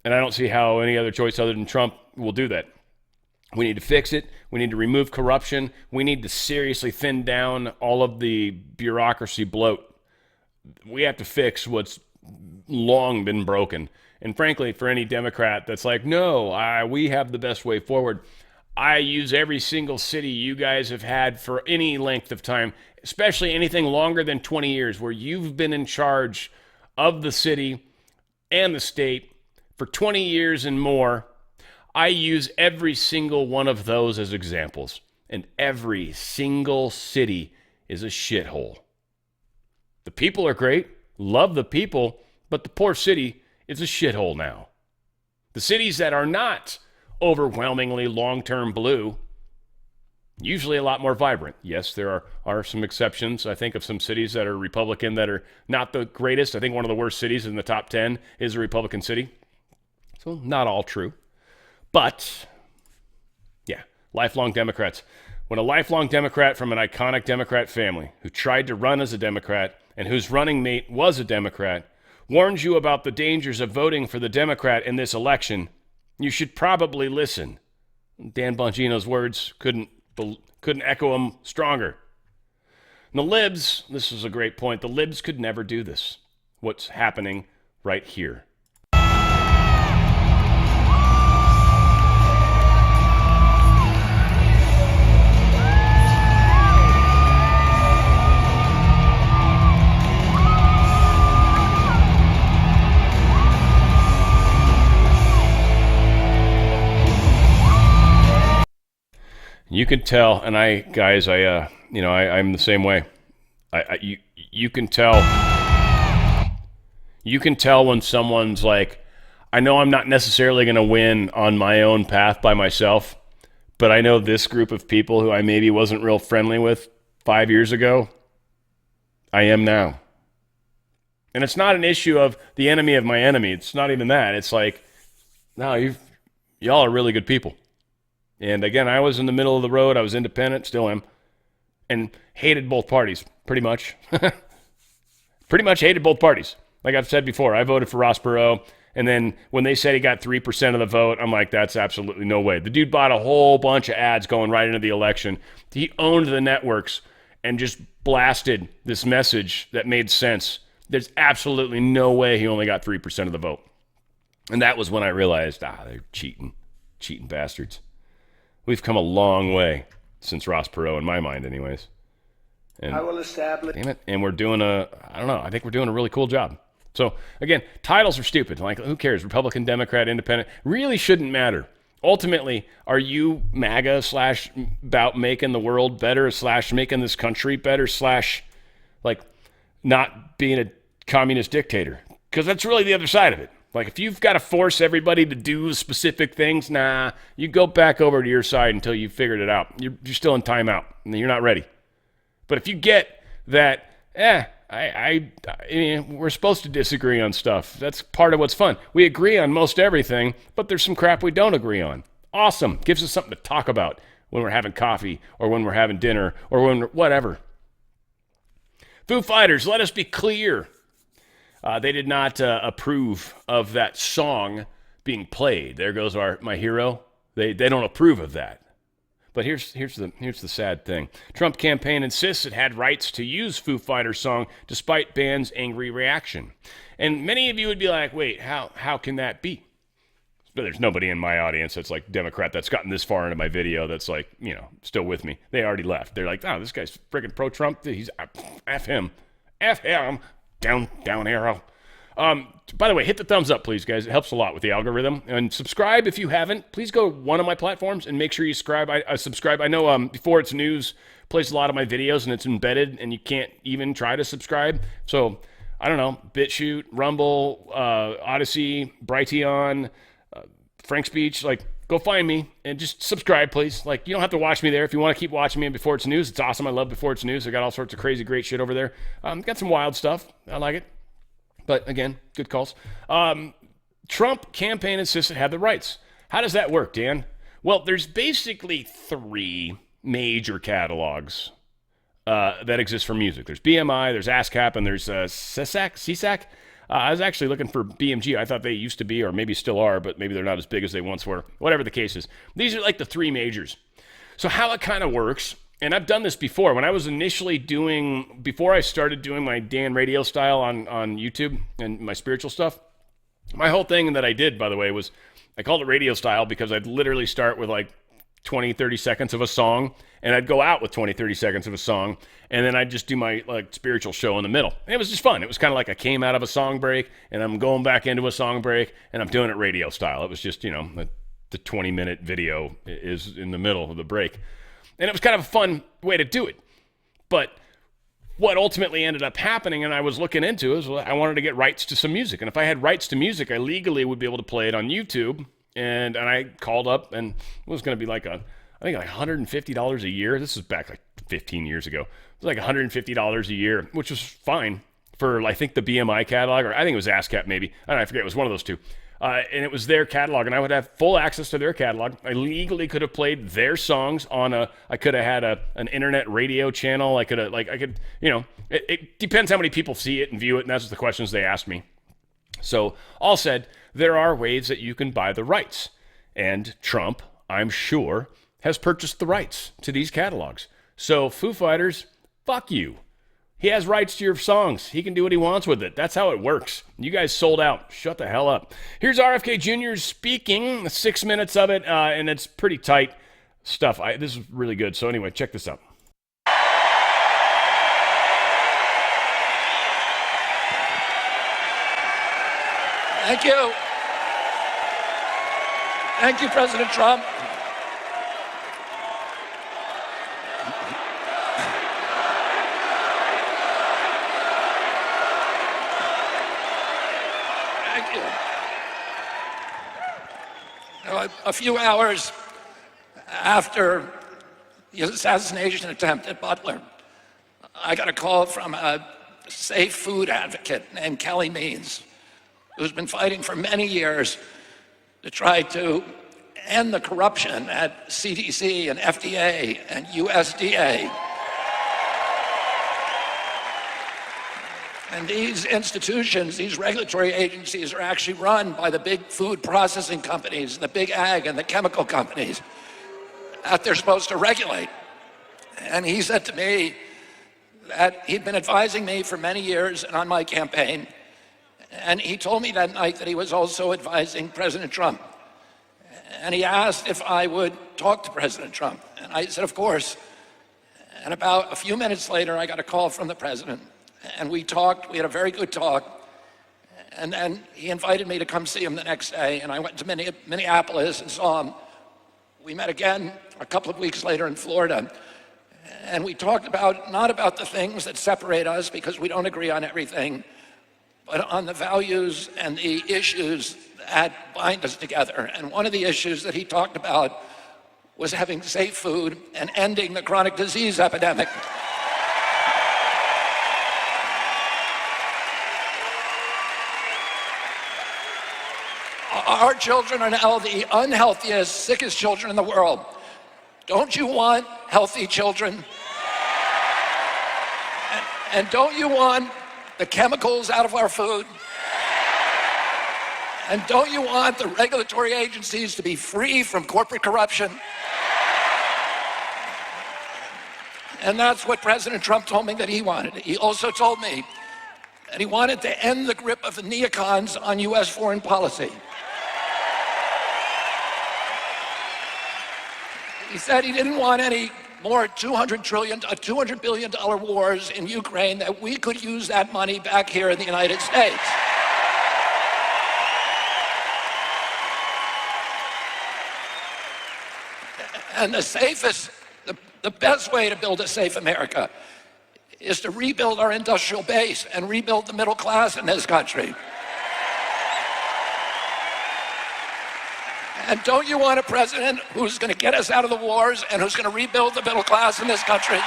And I don't see how any other choice other than Trump will do that. We need to fix it. We need to remove corruption. We need to seriously thin down all of the bureaucracy bloat. We have to fix what's long been broken. And frankly, for any Democrat that's like, no, we have the best way forward, I use every single city you guys have had for any length of time, especially anything longer than 20 years, where you've been in charge of the city and the state for 20 years and more. I use every single one of those as examples, and every single city is a shithole. The people are great, love the people, but the poor city is a shithole now. The cities that are not overwhelmingly long-term blue, usually a lot more vibrant. Yes, there are some exceptions. I think of some cities that are Republican that are not the greatest. I think one of the worst cities in the top 10 is a Republican city. So not all true. But, yeah, lifelong Democrats. When a lifelong Democrat from an iconic Democrat family who tried to run as a Democrat and whose running mate was a Democrat warns you about the dangers of voting for the Democrat in this election, you should probably listen. Dan Bongino's words couldn't echo them stronger. And the libs, this is a great point, the libs could never do this. What's happening right here. You can tell, and I'm the same way. You can tell when someone's like, I know I'm not necessarily going to win on my own path by myself, but I know this group of people who I maybe wasn't real friendly with 5 years ago, I am now. And it's not an issue of the enemy of my enemy. It's not even that. It's like, no, y'all are really good people. And again, I was in the middle of the road. I was independent, still am, and hated both parties, pretty much. Pretty much hated both parties. Like I've said before, I voted for Ross Perot, and then when they said he got 3% of the vote, I'm like, that's absolutely no way. The dude bought a whole bunch of ads going right into the election. He owned the networks and just blasted this message that made sense. There's absolutely no way he only got 3% of the vote. And that was when I realized, they're cheating bastards. We've come a long way since Ross Perot, in my mind, anyways. And I will establish. Damn it. And we're doing I think we're doing a really cool job. So, again, titles are stupid. Like, who cares? Republican, Democrat, Independent. Really shouldn't matter. Ultimately, are you MAGA / about making the world better / making this country better / like not being a communist dictator? Because that's really the other side of it. Like, if you've got to force everybody to do specific things, you go back over to your side until you've figured it out. You're still in timeout, and you're not ready. But if you get that, we're supposed to disagree on stuff. That's part of what's fun. We agree on most everything, but there's some crap we don't agree on. Awesome. Gives us something to talk about when we're having coffee or when we're having dinner or when whatever. Foo Fighters, let us be clear. They did not approve of that song being played. There goes my hero. They don't approve of that. But here's the sad thing. Trump campaign insists it had rights to use Foo Fighters song despite band's angry reaction. And many of you would be like, wait, how can that be? But there's nobody in my audience that's like Democrat that's gotten this far into my video that's like, still with me. They already left. They're like, this guy's freaking pro-Trump. He's F him. Down arrow. By the way, hit the thumbs up, please, guys. It helps a lot with the algorithm. And subscribe if you haven't. Please go to one of my platforms and make sure you subscribe. I know Before It's News plays a lot of my videos, and it's embedded, and you can't even try to subscribe. So, I don't know, BitChute, Rumble, Odyssey, Brighteon, Frank Speech. Like, go find me and just subscribe, please. Like, you don't have to watch me there. If you want to keep watching me in Before It's News, it's awesome. I love Before It's News. I got all sorts of crazy, great shit over there. Got some wild stuff. I like it. But again, good calls. Trump campaign insists it had the rights. How does that work, Dan? Well, there's basically 3 major catalogs that exists for music. There's BMI, there's ASCAP, and there's CSAC. I was actually looking for BMG. I thought they used to be, or maybe still are, but maybe they're not as big as they once were. Whatever the case is. These are like the three majors. So how it kind of works, and I've done this before. When I was initially before I started doing my Dan Radio style on YouTube and my spiritual stuff, my whole thing that I did, by the way, was I called it radio style because I'd literally start with like 20, 30 seconds of a song, and I'd go out with 20, 30 seconds of a song, and then I'd just do my like spiritual show in the middle. And it was just fun. It was kind of like I came out of a song break, and I'm going back into a song break, and I'm doing it radio style. It was just, the 20-minute video is in the middle of the break. And it was kind of a fun way to do it. But what ultimately ended up happening, and I was looking into, is I wanted to get rights to some music. And if I had rights to music, I legally would be able to play it on YouTube. And I called up, and it was going to be like I think like $150 a year. This was back like 15 years ago. It was like $150 a year, which was fine for, I think, the BMI catalog, or I think it was ASCAP maybe. I forget. It was one of those two. And it was their catalog, and I would have full access to their catalog. I legally could have played their songs on I could have had an internet radio channel. It depends how many people see it and view it, and that's the questions they asked me. So, all said, there are ways that you can buy the rights. And Trump, I'm sure, has purchased the rights to these catalogs. So, Foo Fighters, fuck you. He has rights to your songs. He can do what he wants with it. That's how it works. You guys sold out. Shut the hell up. Here's RFK Jr. speaking, 6 minutes of it, and it's pretty tight stuff. This is really good. So anyway, check this out. Thank you. Thank you, President Trump. Thank you. A few hours after the assassination attempt at Butler, I got a call from a safe food advocate named Kelly Means, who's been fighting for many years to try to end the corruption at CDC and FDA and USDA. And these institutions, these regulatory agencies, are actually run by the big food processing companies, the big ag and the chemical companies that they're supposed to regulate. And he said to me that he'd been advising me for many years and on my campaign. And he told me that night that he was also advising President Trump. And he asked if I would talk to President Trump. And I said, of course. And about a few minutes later, I got a call from the president. And we talked. We had a very good talk. And then he invited me to come see him the next day. And I went to Minneapolis and saw him. We met again a couple of weeks later in Florida. And we talked not about the things that separate us, because we don't agree on everything, but on the values and the issues that bind us together. And one of the issues that he talked about was having safe food and ending the chronic disease epidemic. Our children are now the unhealthiest, sickest children in the world. Don't you want healthy children? And don't you want the chemicals out of our food? And don't you want the regulatory agencies to be free from corporate corruption? And that's what President Trump told me that he wanted. He also told me that he wanted to end the grip of the neocons on U.S. foreign policy. He said he didn't want any more $200 billion wars in Ukraine, that we could use that money back here in the United States. And the safest, the best way to build a safe America is to rebuild our industrial base and rebuild the middle class in this country. And don't you want a president who's going to get us out of the wars and who's going to rebuild the middle class in this country?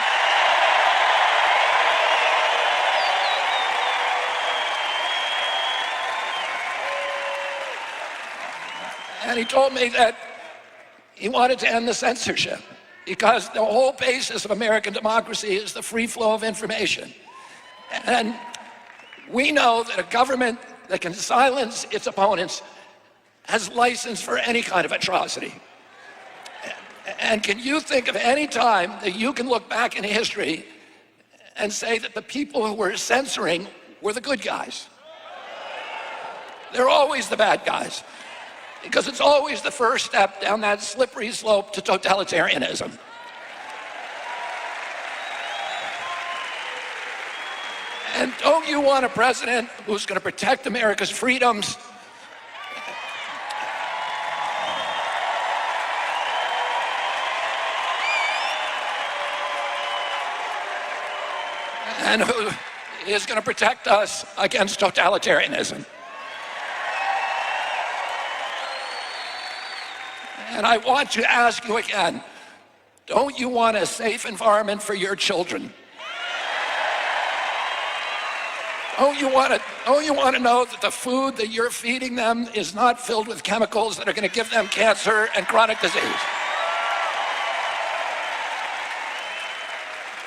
And he told me that he wanted to end the censorship. because the whole basis of American democracy is the free flow of information. And we know that a government that can silence its opponents has license for any kind of atrocity. And can you think of any time that you can look back in history and say that the people who were censoring were the good guys? They're always the bad guys, because it's always the first step down that slippery slope to totalitarianism. And don't you want a president who's going to protect America's freedoms? And who is going to protect us against totalitarianism? And I want to ask you again, don't you want a safe environment for your children? Don't you want to know that the food that you're feeding them is not filled with chemicals that are going to give them cancer and chronic disease?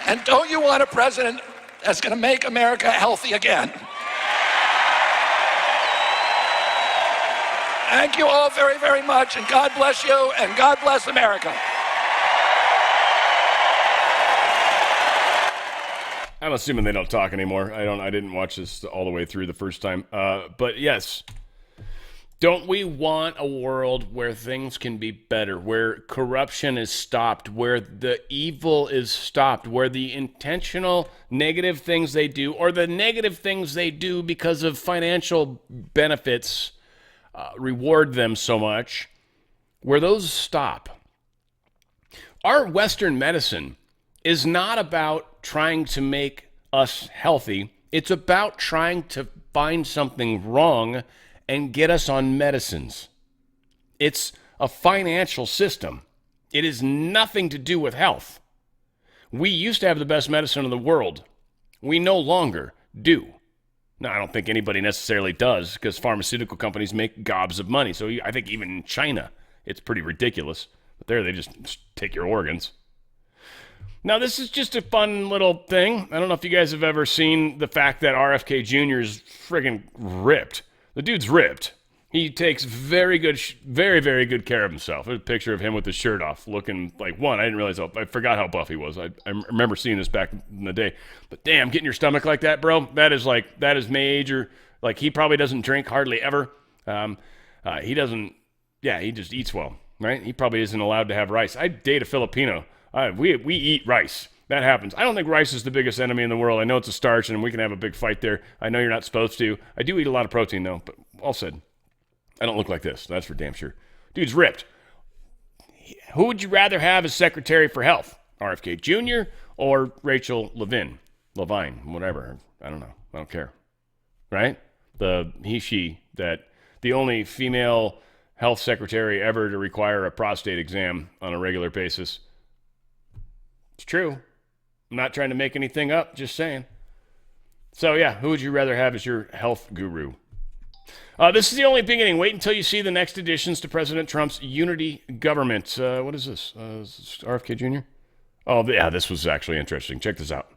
And don't you want a president that's going to make America healthy again? Thank you all very, very much, and God bless you, and God bless America. I'm assuming they don't talk anymore. I didn't watch this all the way through the first time. But yes, don't we want a world where things can be better, where corruption is stopped, where the evil is stopped, where the intentional negative things they do or the negative things they do because of financial benefits reward them so much, where those stop? Our Western medicine is not about trying to make us healthy. It's about trying to find something wrong and get us on medicines. It's a financial system. It is nothing to do with health. We used to have the best medicine in the world. We no longer do. Now, I don't think anybody necessarily does, because pharmaceutical companies make gobs of money. So I think even in China, it's pretty ridiculous. But there, they just take your organs. Now, this is just a fun little thing. I don't know if you guys have ever seen the fact that RFK Jr. is friggin' ripped. The dude's ripped. He takes very, very good care of himself. There's a picture of him with his shirt off, looking like I didn't realize I forgot how buff he was. I remember seeing this back in the day. But damn, getting your stomach like that, bro, that is major. Like, he probably doesn't drink hardly ever. He just eats well, right? He probably isn't allowed to have rice. I date a Filipino. We eat rice. That happens. I don't think rice is the biggest enemy in the world. I know it's a starch, and we can have a big fight there. I know you're not supposed to. I do eat a lot of protein, though, but all said, I don't look like this. That's for damn sure. Dude's ripped. Who would you rather have as Secretary for Health? RFK Jr. or Rachel Levine, whatever. I don't know. I don't care. Right? The she, that the only female health secretary ever to require a prostate exam on a regular basis. It's true. I'm not trying to make anything up, just saying. So yeah, who would you rather have as your health guru? This is the only beginning. Wait until you see the next additions to President Trump's unity government. What is this? Is this RFK Jr.? Oh, yeah, this was actually interesting. Check this out.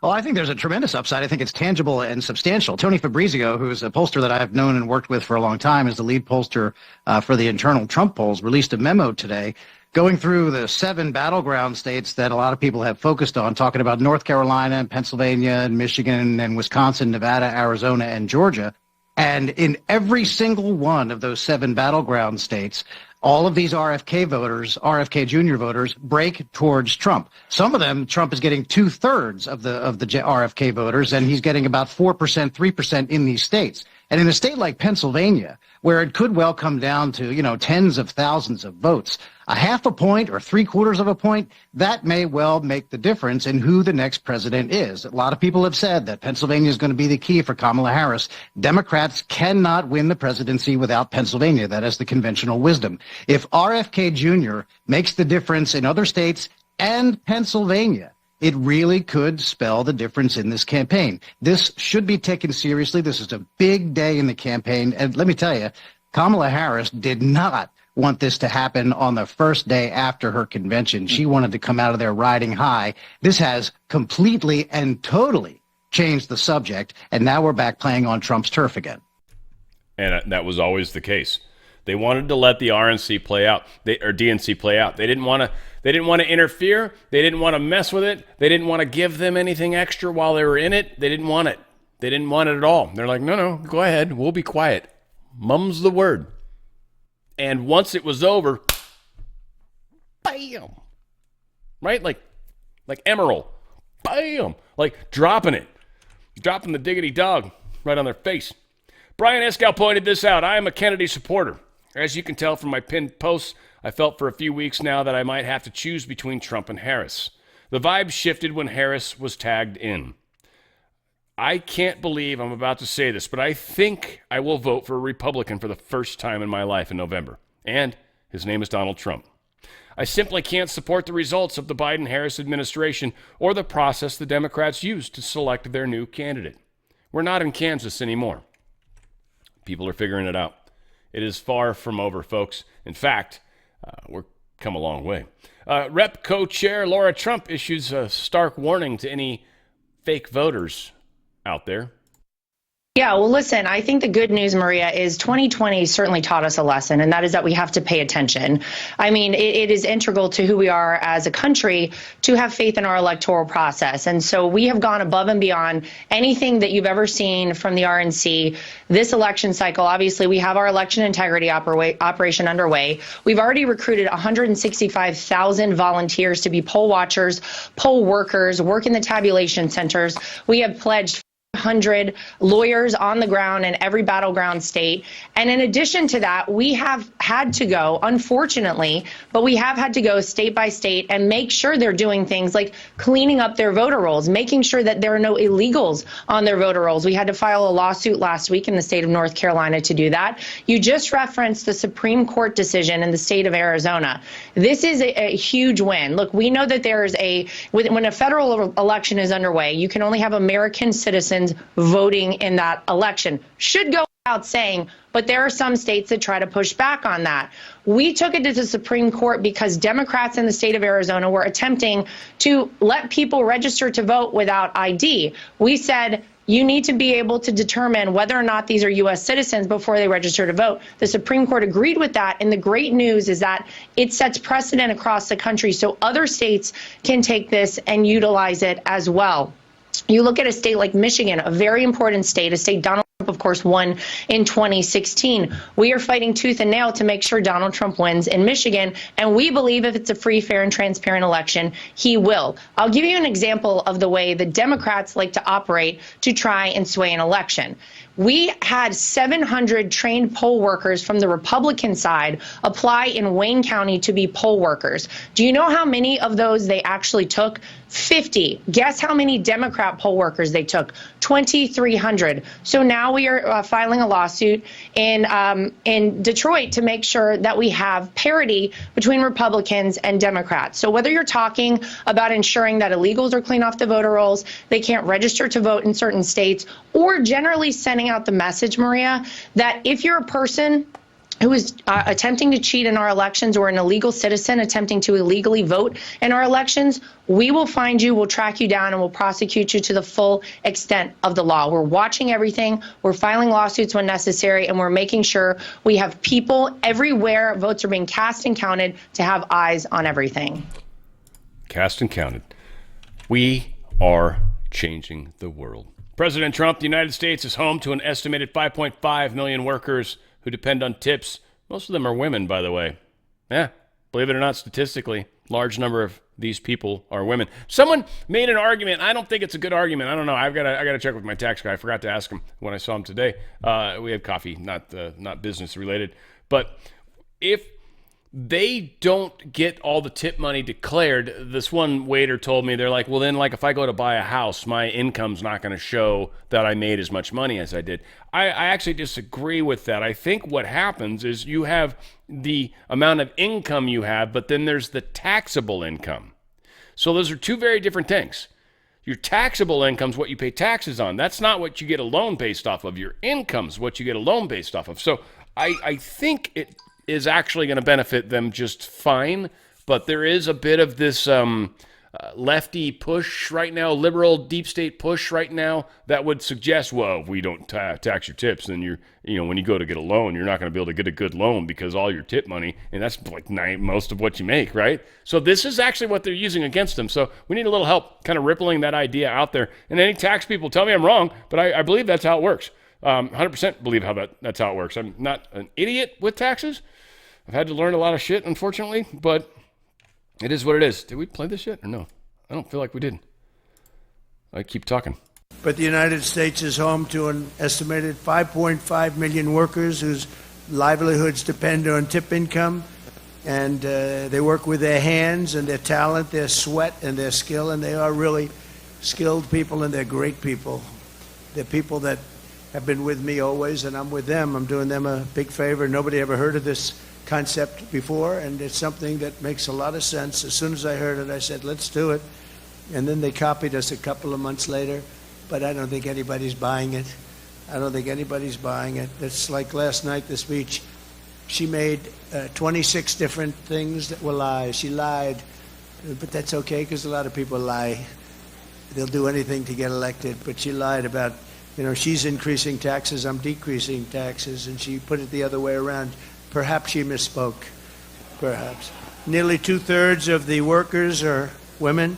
Well, I think there's a tremendous upside. I think it's tangible and substantial. Tony Fabrizio, who's a pollster that I've known and worked with for a long time, is the lead pollster for the internal Trump polls, released a memo today going through the 7 battleground states that a lot of people have focused on, talking about North Carolina and Pennsylvania and Michigan and Wisconsin, Nevada, Arizona, and Georgia. And in every single one of those 7 battleground states, all of these RFK voters, RFK Jr. voters, break towards Trump. Some of them, Trump is getting 2/3 of the RFK voters, and he's getting about 4%, 3% in these states. And in a state like Pennsylvania, where it could well come down to, tens of thousands of votes, a half a point or 3/4 of a point, that may well make the difference in who the next president is. A lot of people have said that Pennsylvania is going to be the key for Kamala Harris. Democrats cannot win the presidency without Pennsylvania. That is the conventional wisdom. If RFK Jr. makes the difference in other states and Pennsylvania, it really could spell the difference in this campaign. This should be taken seriously. This is a big day in the campaign. And let me tell you, Kamala Harris did not want this to happen on the first day after her convention. She wanted to come out of there riding high. This has completely and totally changed the subject, and now we're back playing on Trump's turf again. And that was always the case. They wanted to let the RNC play out, or DNC play out. They didn't want to interfere. They didn't want to mess with it. They didn't want to give them anything extra while they were in it. They didn't want it. They didn't want it at all. They're like, no, go ahead. We'll be quiet. Mum's the word. And once it was over, bam, right? Like Emerald, bam, like dropping the diggity dog right on their face. Brian Escal pointed this out. I am a Kennedy supporter. As you can tell from my pinned posts, I felt for a few weeks now that I might have to choose between Trump and Harris. The vibe shifted when Harris was tagged in. I can't believe I'm about to say this, but I think I will vote for a Republican for the first time in my life in November. And his name is Donald Trump. I simply can't support the results of the Biden-Harris administration or the process the Democrats used to select their new candidate. We're not in Kansas anymore. People are figuring it out. It is far from over, folks. In fact, we're come a long way. Rep co-chair Laura Trump issues a stark warning to any fake voters out there. Yeah, well, listen, I think the good news, Maria, is 2020 certainly taught us a lesson, and that is that we have to pay attention. I mean, it is integral to who we are as a country to have faith in our electoral process. And so we have gone above and beyond anything that you've ever seen from the RNC this election cycle. Obviously, we have our election integrity operation underway. We've already recruited 165,000 volunteers to be poll watchers, poll workers, work in the tabulation centers. We have pledged 100 lawyers on the ground in every battleground state. And in addition to that, we have had to go, unfortunately, but we have had to go state by state and make sure they're doing things like cleaning up their voter rolls, making sure that there are no illegals on their voter rolls. We had to file a lawsuit last week in the state of North Carolina to do that. You just referenced the Supreme Court decision in the state of Arizona. This is a huge win. Look, we know that there is when a federal election is underway, you can only have American citizens voting in that election. Should go without saying, but there are some states that try to push back on that. We took it to the Supreme Court because Democrats in the state of Arizona were attempting to let people register to vote without ID. We said, you need to be able to determine whether or not these are U.S. citizens before they register to vote. The Supreme Court agreed with that, and the great news is that it sets precedent across the country so other states can take this and utilize it as well. You look at a state like Michigan, a very important state, a state Donald Trump, of course, won in 2016. We are fighting tooth and nail to make sure Donald Trump wins in Michigan, and we believe if it's a free, fair, and transparent election, he will. I'll give you an example of the way the Democrats like to operate to try and sway an election. We had 700 trained poll workers from the Republican side apply in Wayne County to be poll workers. Do you know how many of those they actually took? 50. Guess how many Democrat poll workers they took? 2,300. So now we are filing a lawsuit in Detroit to make sure that we have parity between Republicans and Democrats. So whether you're talking about ensuring that illegals are clean off the voter rolls, they can't register to vote in certain states, or generally sending out the message, Maria, that if you're a person who is attempting to cheat in our elections or an illegal citizen attempting to illegally vote in our elections, we will find you, we'll track you down, and we'll prosecute you to the full extent of the law. We're watching everything. We're filing lawsuits when necessary, and we're making sure we have people everywhere votes are being cast and counted to have eyes on everything. Cast and counted. We are changing the world. President Trump, the United States is home to an estimated 5.5 million workers who depend on tips. Most of them are women, by the way. Yeah, believe it or not, statistically, large number of these people are women. Someone made an argument. I don't think it's a good argument. I don't know. I got to check with my tax guy. I forgot to ask him when I saw him today. We had coffee, not business related. But if they don't get all the tip money declared, this one waiter told me, they're like, well, then, like, if I go to buy a house, my income's not going to show that I made as much money as I did. I actually disagree with that. I think what happens is you have the amount of income you have, but then there's the taxable income. So those are two very different things. Your taxable income's what you pay taxes on. That's not what you get a loan based off of. Your income's what you get a loan based off of. So I think is actually going to benefit them just fine. But there is a bit of this lefty push right now, liberal deep state push right now that would suggest, well, if we don't tax your tips, then when you go to get a loan, you're not going to be able to get a good loan because all your tip money, and that's like most of what you make, right? So this is actually what they're using against them. So we need a little help kind of rippling that idea out there. And any tax people, tell me I'm wrong, but I believe that's how it works. 100% believe that's how it works. I'm not an idiot with taxes. I've had to learn a lot of shit, unfortunately, but it is what it is. Did we play this yet or no? I don't feel like we did. I keep talking. But the United States is home to an estimated 5.5 million workers whose livelihoods depend on tip income. And they work with their hands and their talent, their sweat and their skill. And they are really skilled people, and they're great people. They're people that have been with me always, and I'm with them. I'm doing them a big favor. Nobody ever heard of this concept before, and it's something that makes a lot of sense. As soon as I heard it, I said, let's do it. And then they copied us a couple of months later, but I don't think anybody's buying it. I don't think anybody's buying it. It's like last night, the speech. She made 26 different things that were lies. She lied, but that's okay because a lot of people lie. They'll do anything to get elected, but she lied about, she's increasing taxes, I'm decreasing taxes, and she put it the other way around. Perhaps she misspoke, perhaps. Nearly 2/3 of the workers are women,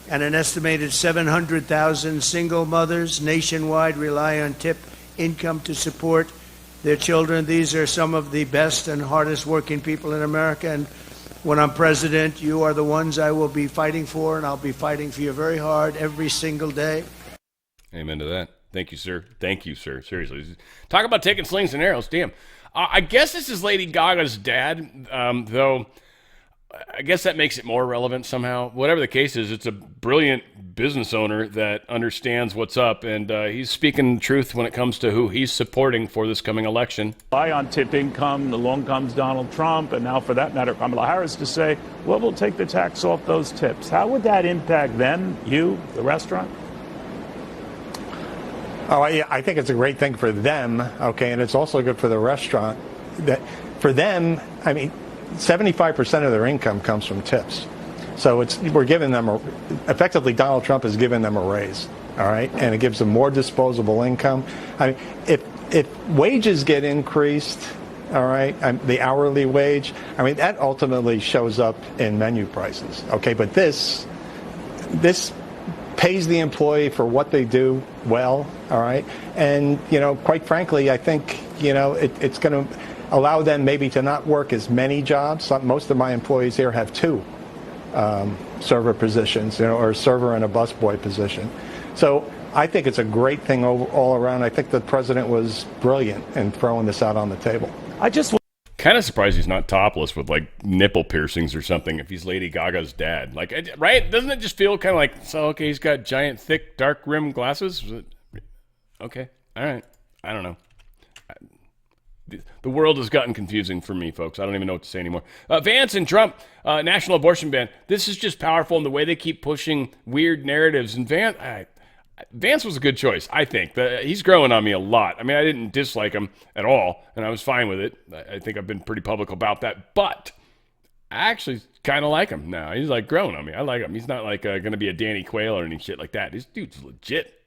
and an estimated 700,000 single mothers nationwide rely on tip income to support their children. These are some of the best and hardest working people in America, and when I'm president, you are the ones I will be fighting for, and I'll be fighting for you very hard every single day. Amen to that. Thank you, sir. Thank you, sir. Seriously. Talk about taking slings and arrows. Damn. I guess this is Lady Gaga's dad, though I guess that makes it more relevant somehow. Whatever the case is, it's a brilliant business owner that understands what's up, and he's speaking the truth when it comes to who he's supporting for this coming election. On tip income, along comes Donald Trump, and now for that matter, Kamala Harris to say, well, we'll take the tax off those tips. How would that impact them, you, the restaurant? Oh, I think it's a great thing for them, okay, and it's also good for the restaurant. That for them, 75% of their income comes from tips. So we're giving them, effectively Donald Trump is giving them a raise, all right, and it gives them more disposable income. If wages get increased, all right, the hourly wage, that ultimately shows up in menu prices, okay, but this pays the employee for what they do well, all right? And, quite frankly, I think, it's going to allow them maybe to not work as many jobs. Most of my employees here have 2 server positions, or a server and a busboy position. So I think it's a great thing all around. I think the president was brilliant in throwing this out on the table. Kind of surprised he's not topless with like nipple piercings or something if he's Lady Gaga's dad. Like, right? Doesn't it just feel kind of like, so, okay, he's got giant, thick, dark rimmed glasses? Okay. All right. I don't know. The world has gotten confusing for me, folks. I don't even know what to say anymore. Vance and Trump, national abortion ban. This is just powerful in the way they keep pushing weird narratives. And Vance was a good choice, I think. He's growing on me a lot. I didn't dislike him at all, and I was fine with it. I think I've been pretty public about that. But I actually kind of like him now. He's like growing on me. I like him. He's not like going to be a Danny Quayle or any shit like that. This dude's legit.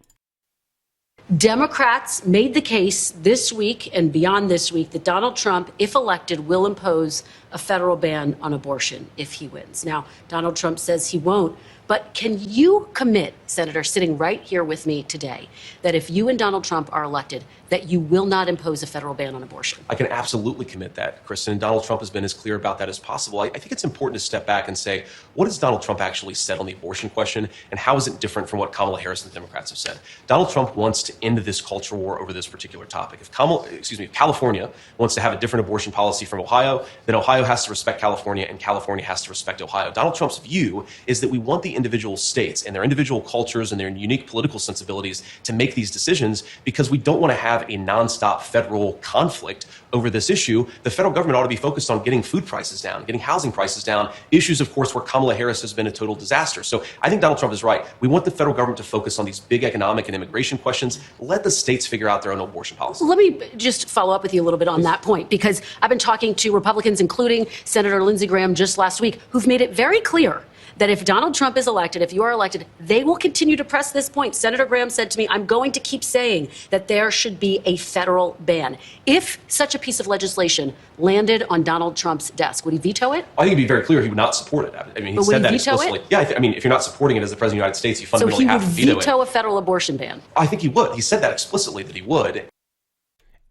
Democrats made the case this week and beyond this week that Donald Trump, if elected, will impose a federal ban on abortion if he wins. Now, Donald Trump says he won't, but can you commit, Senator, sitting right here with me today, that if you and Donald Trump are elected, that you will not impose a federal ban on abortion? I can absolutely commit that, Kristen. And Donald Trump has been as clear about that as possible. I think it's important to step back and say, what has Donald Trump actually said on the abortion question, and how is it different from what Kamala Harris and the Democrats have said? Donald Trump wants to end this culture war over this particular topic. If California wants to have a different abortion policy from Ohio, then Ohio Ohio has to respect California, and California has to respect Ohio. Donald Trump's view is that we want the individual states and their individual cultures and their unique political sensibilities to make these decisions because we don't want to have a nonstop federal conflict over this issue. The federal government ought to be focused on getting food prices down, getting housing prices down, issues, of course, where Kamala Harris has been a total disaster. So I think Donald Trump is right. We want the federal government to focus on these big economic and immigration questions. Let the states figure out their own abortion policy. Let me just follow up with you a little bit on that point, because I've been talking to Republicans, including Senator Lindsey Graham just last week, who've made it very clear that if Donald Trump is elected, if you are elected, they will continue to press this point. Senator Graham said to me, I'm going to keep saying that there should be a federal ban. If such a piece of legislation landed on Donald Trump's desk, would he veto it? I think it'd be very clear he would not support it. I mean, he said that explicitly. It? Yeah, I mean, if you're not supporting it as the President of the United States, you fundamentally have to veto it. So he would veto a federal abortion ban? I think he would. He said that explicitly that he would.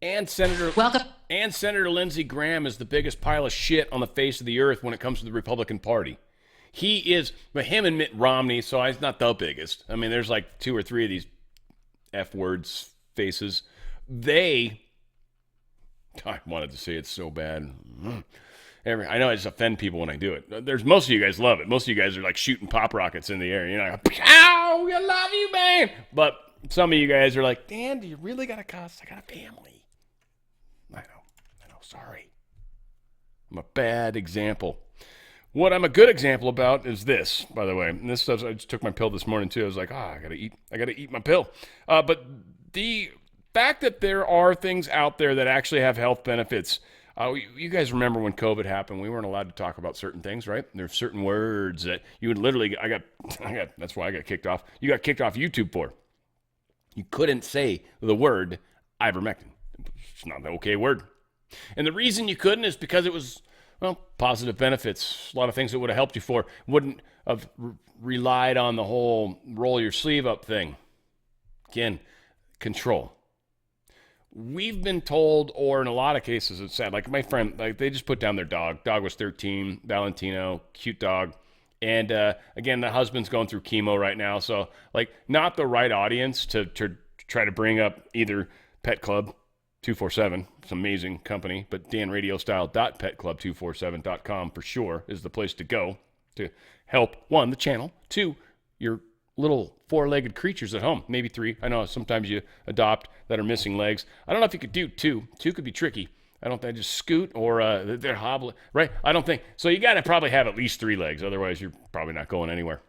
And Senator Lindsey Graham is the biggest pile of shit on the face of the earth when it comes to the Republican Party. He is, but him and Mitt Romney, so he's not the biggest. I mean, there's like 2 or 3 of these F words faces. I wanted to say it so bad. I know I just offend people when I do it. There's most of you guys love it. Most of you guys are like shooting pop rockets in the air. You know, pow, I love you, man. But some of you guys are like, Dan, do you really got to cuss? I got a family. I know, sorry. I'm a bad example. What I'm a good example about is this, by the way. And this stuff, I just took my pill this morning too. I was like, I gotta eat my pill. But the fact that there are things out there that actually have health benefits. You guys remember when COVID happened? We weren't allowed to talk about certain things, right? There's certain words that you would literally. That's why I got kicked off. You got kicked off YouTube for. You couldn't say the word ivermectin. It's not an okay word. And the reason you couldn't is because it was, well, positive benefits. A lot of things that would have helped you for. Wouldn't have relied on the whole roll your sleeve up thing. Again, control. We've been told, or in a lot of cases, it's sad. Like my friend, like they just put down their dog. Dog was 13, Valentino, cute dog. And again, the husband's going through chemo right now. So like not the right audience to try to bring up either Pet Club 247, it's an amazing company, but danradiostyle.petclub247.com for sure is the place to go to help, 1, the channel, 2, your little 4-legged creatures at home, maybe 3. I know sometimes you adopt that are missing legs. I don't know if you could do 2. 2 could be tricky. I don't think just scoot or they're hobbling, right? I don't think. So you got to probably have at least 3 legs. Otherwise, you're probably not going anywhere.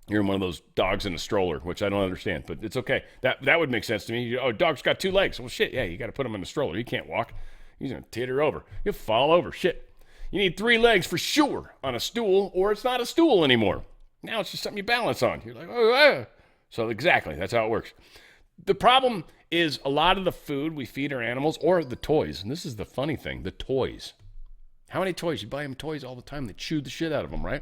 You're in one of those dogs in a stroller, which I don't understand, but it's okay. That would make sense to me. Oh, dog's got 2 legs. Well, shit, yeah, you got to put him in a stroller. He can't walk. He's going to teeter over. He'll fall over. Shit. You need 3 legs for sure on a stool, or it's not a stool anymore. Now it's just something you balance on. You're like, oh. So exactly, that's how it works. The problem is a lot of the food we feed our animals, or the toys, and this is the funny thing, the toys. How many toys? You buy them toys all the time. They chew the shit out of them, right?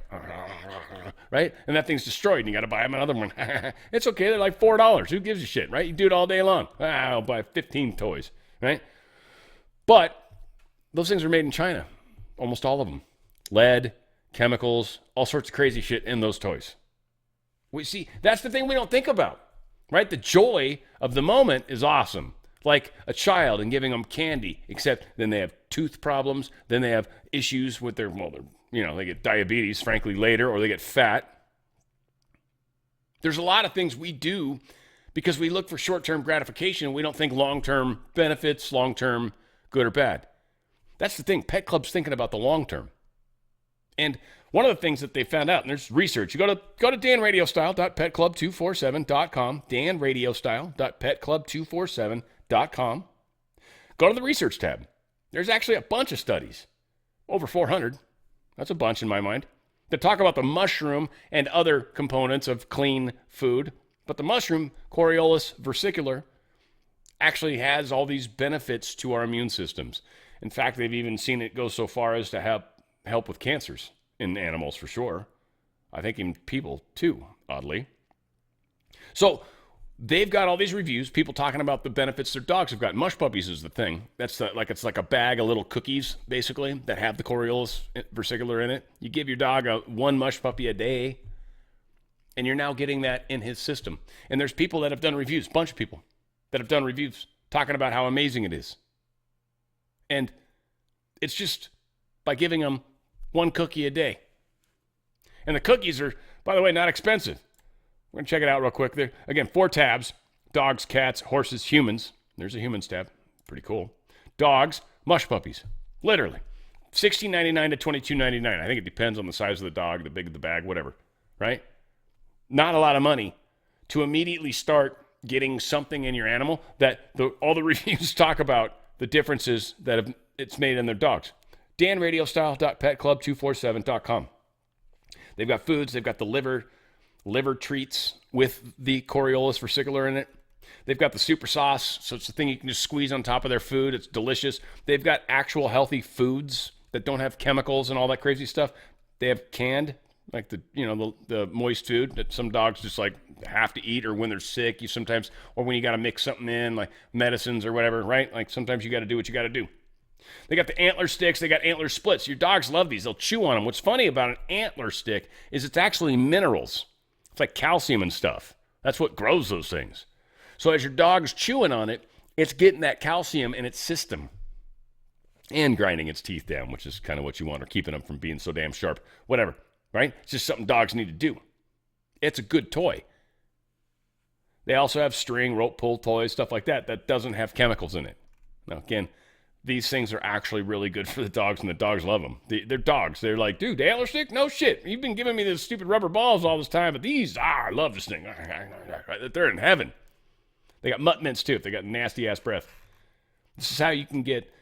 Right? And that thing's destroyed, and you got to buy them another one. It's okay. They're like $4. Who gives a shit, right? You do it all day long. I'll buy 15 toys, right? But those things are made in China, almost all of them. Lead, chemicals, all sorts of crazy shit in those toys. We see, that's the thing we don't think about, right? The joy of the moment is awesome. Like a child and giving them candy, except then they have tooth problems, then they have issues with their, they get diabetes, frankly, later, or they get fat. There's a lot of things we do because we look for short-term gratification and we don't think long-term benefits, long-term good or bad. That's the thing. Pet Club's thinking about the long-term. And one of the things that they found out, and there's research, you go to danradiostyle.petclub247.com, danradiostyle.petclub247.com. Go to the research tab. There's actually a bunch of studies, over 400. That's a bunch in my mind, that talk about the mushroom and other components of clean food. But the mushroom, Coriolus versicolor, actually has all these benefits to our immune systems. In fact, they've even seen it go so far as to help with cancers in animals for sure. I think in people too, oddly. So they've got all these reviews, people talking about the benefits their dogs have got. Mush puppies is the thing. It's like a bag of little cookies, basically, that have the Coriolus versicolor in it. You give your dog one mush puppy a day, and you're now getting that in his system. And there's people that have done reviews, a bunch of people that have done reviews talking about how amazing it is. And it's just by giving them 1 cookie a day. And the cookies are, by the way, not expensive. We're going to check it out real quick. There, again, 4 tabs: dogs, cats, horses, humans. There's a humans tab. Pretty cool. Dogs, mush puppies. Literally. $16.99 to $22.99. I think it depends on the size of the dog, the big of the bag, whatever. Right? Not a lot of money to immediately start getting something in your animal that all the reviews talk about the differences that it's made in their dogs. danradiostyle.petclub247.com. They've got foods. They've got the liver treats with the Coriolis versicolor in it. They've got the super sauce, so it's the thing you can just squeeze on top of their food. It's delicious. They've got actual healthy foods that don't have chemicals and all that crazy stuff. They have canned, like the moist food that some dogs just like have to eat, or when they're sick, you sometimes, or when you got to mix something in, like medicines or whatever, right? Like sometimes you got to do what you got to do. They got the antler sticks. They got antler splits. Your dogs love these. They'll chew on them. What's funny about an antler stick is it's actually minerals. It's like calcium and stuff. That's what grows those things. So as your dog's chewing on it, it's getting that calcium in its system and grinding its teeth down, which is kind of what you want, or keeping them from being so damn sharp. Whatever, right? It's just something dogs need to do. It's a good toy. They also have string, rope pull toys, stuff like that, that doesn't have chemicals in it. Now, again, these things are actually really good for the dogs, and the dogs love them. They're dogs. They're like, dude, the antler stick? No shit. You've been giving me these stupid rubber balls all this time, but these, I love this thing. They're in heaven. They got mutt mints, too, if they got nasty-ass breath. This is how you can get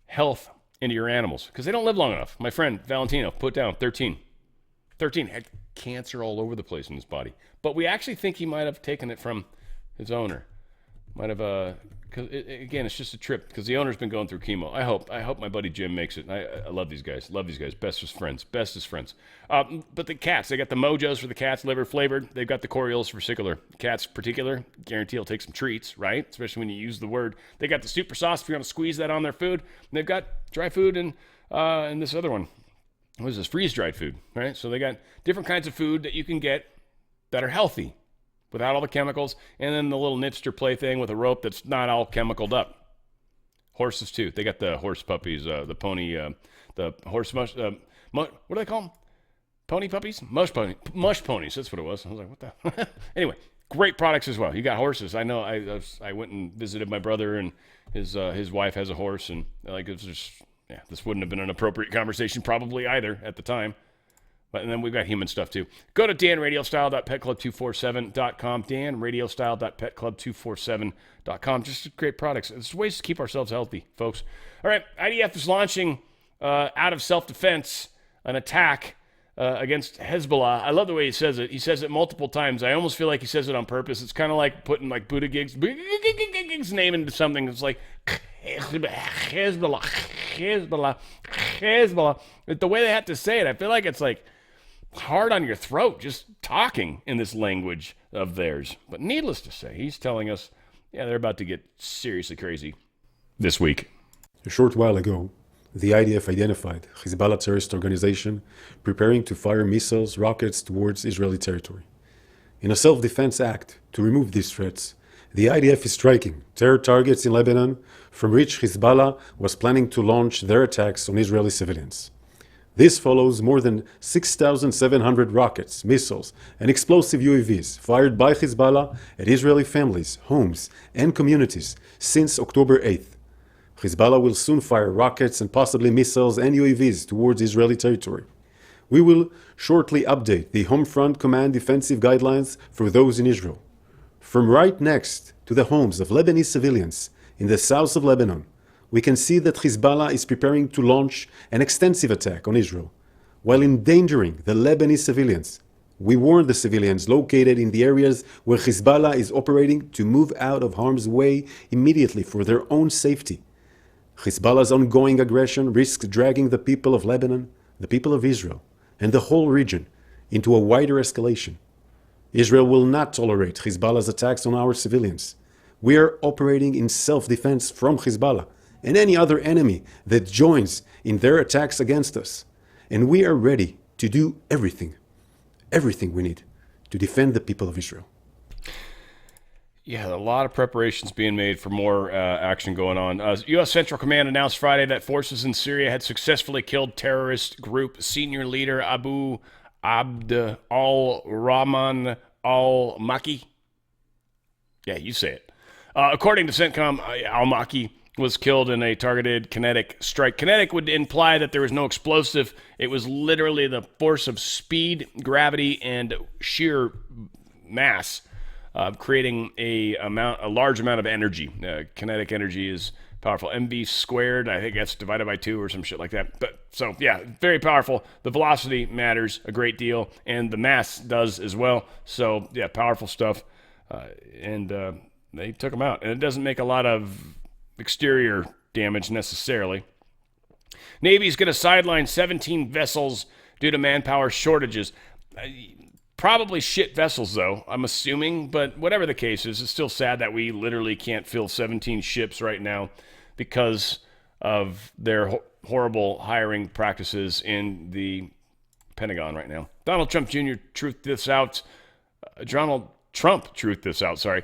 health into your animals, because they don't live long enough. My friend, Valentino, put down 13. 13 had cancer all over the place in his body. But we actually think he might have taken it from his owner. Might have, because again, it's just a trip, because the owner's been going through chemo. I hope my buddy Jim makes it. I love these guys. Bestest friends. But the cats, they got the Mojos for the cats, liver flavored. They've got the Coriolis versicolor. Cats particular, guarantee you'll take some treats, right? Especially when you use the word. They got the super sauce if you want to squeeze that on their food. And they've got dry food and this other one. What is this? Freeze-dried food, right? So they got different kinds of food that you can get that are healthy, without all the chemicals, and then the little nipster play thing with a rope that's not all chemicaled up. Horses, too. They got the horse puppies, the pony, the horse mush, what do they call them? Pony puppies? Mush ponies. That's what it was. I was like, what the? Anyway, great products as well. You got horses. I know I went and visited my brother, and his wife has a horse, and like, it was just, yeah, this wouldn't have been an appropriate conversation probably either at the time. And then we've got human stuff too. Go to danradiostyle.petclub247.com, danradiostyle.petclub247.com. Just great products. It's ways to keep ourselves healthy, folks. All right, IDF is launching, out of self-defense, an attack against Hezbollah. I love the way he says it. He says it multiple times. I almost feel like he says it on purpose. It's kind of like putting like Buttigieg's name into something. It's like Hezbollah. The way they have to say it, I feel like it's like hard on your throat just talking in this language of theirs. But needless to say, he's telling us, yeah, they're about to get seriously crazy this week. A short while ago, the IDF identified Hezbollah terrorist organization preparing to fire missiles, rockets towards Israeli territory. In a self-defense act to remove these threats, the IDF is striking terror targets in Lebanon from which Hezbollah was planning to launch their attacks on Israeli civilians. This follows more than 6,700 rockets, missiles, and explosive UAVs fired by Hezbollah at Israeli families, homes, and communities since October 8th. Hezbollah will soon fire rockets and possibly missiles and UAVs towards Israeli territory. We will shortly update the Homefront Command defensive guidelines for those in Israel. From right next to the homes of Lebanese civilians in the south of Lebanon, we can see that Hezbollah is preparing to launch an extensive attack on Israel, while endangering the Lebanese civilians. We warn the civilians located in the areas where Hezbollah is operating to move out of harm's way immediately for their own safety. Hezbollah's ongoing aggression risks dragging the people of Lebanon, the people of Israel, and the whole region into a wider escalation. Israel will not tolerate Hezbollah's attacks on our civilians. We are operating in self-defense from Hezbollah and any other enemy that joins in their attacks against us. And we are ready to do everything we need to defend the people of Israel. Yeah, a lot of preparations being made for more action going on. U.S. Central Command announced Friday that forces in Syria had successfully killed terrorist group senior leader Abu Abd al-Rahman al-Maki. Yeah, you say it. According to CENTCOM, al-Maki was killed in a targeted kinetic strike. Kinetic would imply that there was no explosive. It was literally the force of speed, gravity, and sheer mass, creating a large amount of energy. Kinetic energy is powerful. MV squared, I think that's divided by 2 or some shit like that. But so yeah, very powerful. The velocity matters a great deal, and the mass does as well. So yeah, powerful stuff. And they took them out, and it doesn't make a lot of exterior damage necessarily. Navy's going to sideline 17 vessels due to manpower shortages. Probably shit vessels, though, I'm assuming. But whatever the case is, it's still sad that we literally can't fill 17 ships right now because of their horrible hiring practices in the Pentagon right now. Donald Trump Jr. truthed this out. Donald Trump truthed this out, sorry.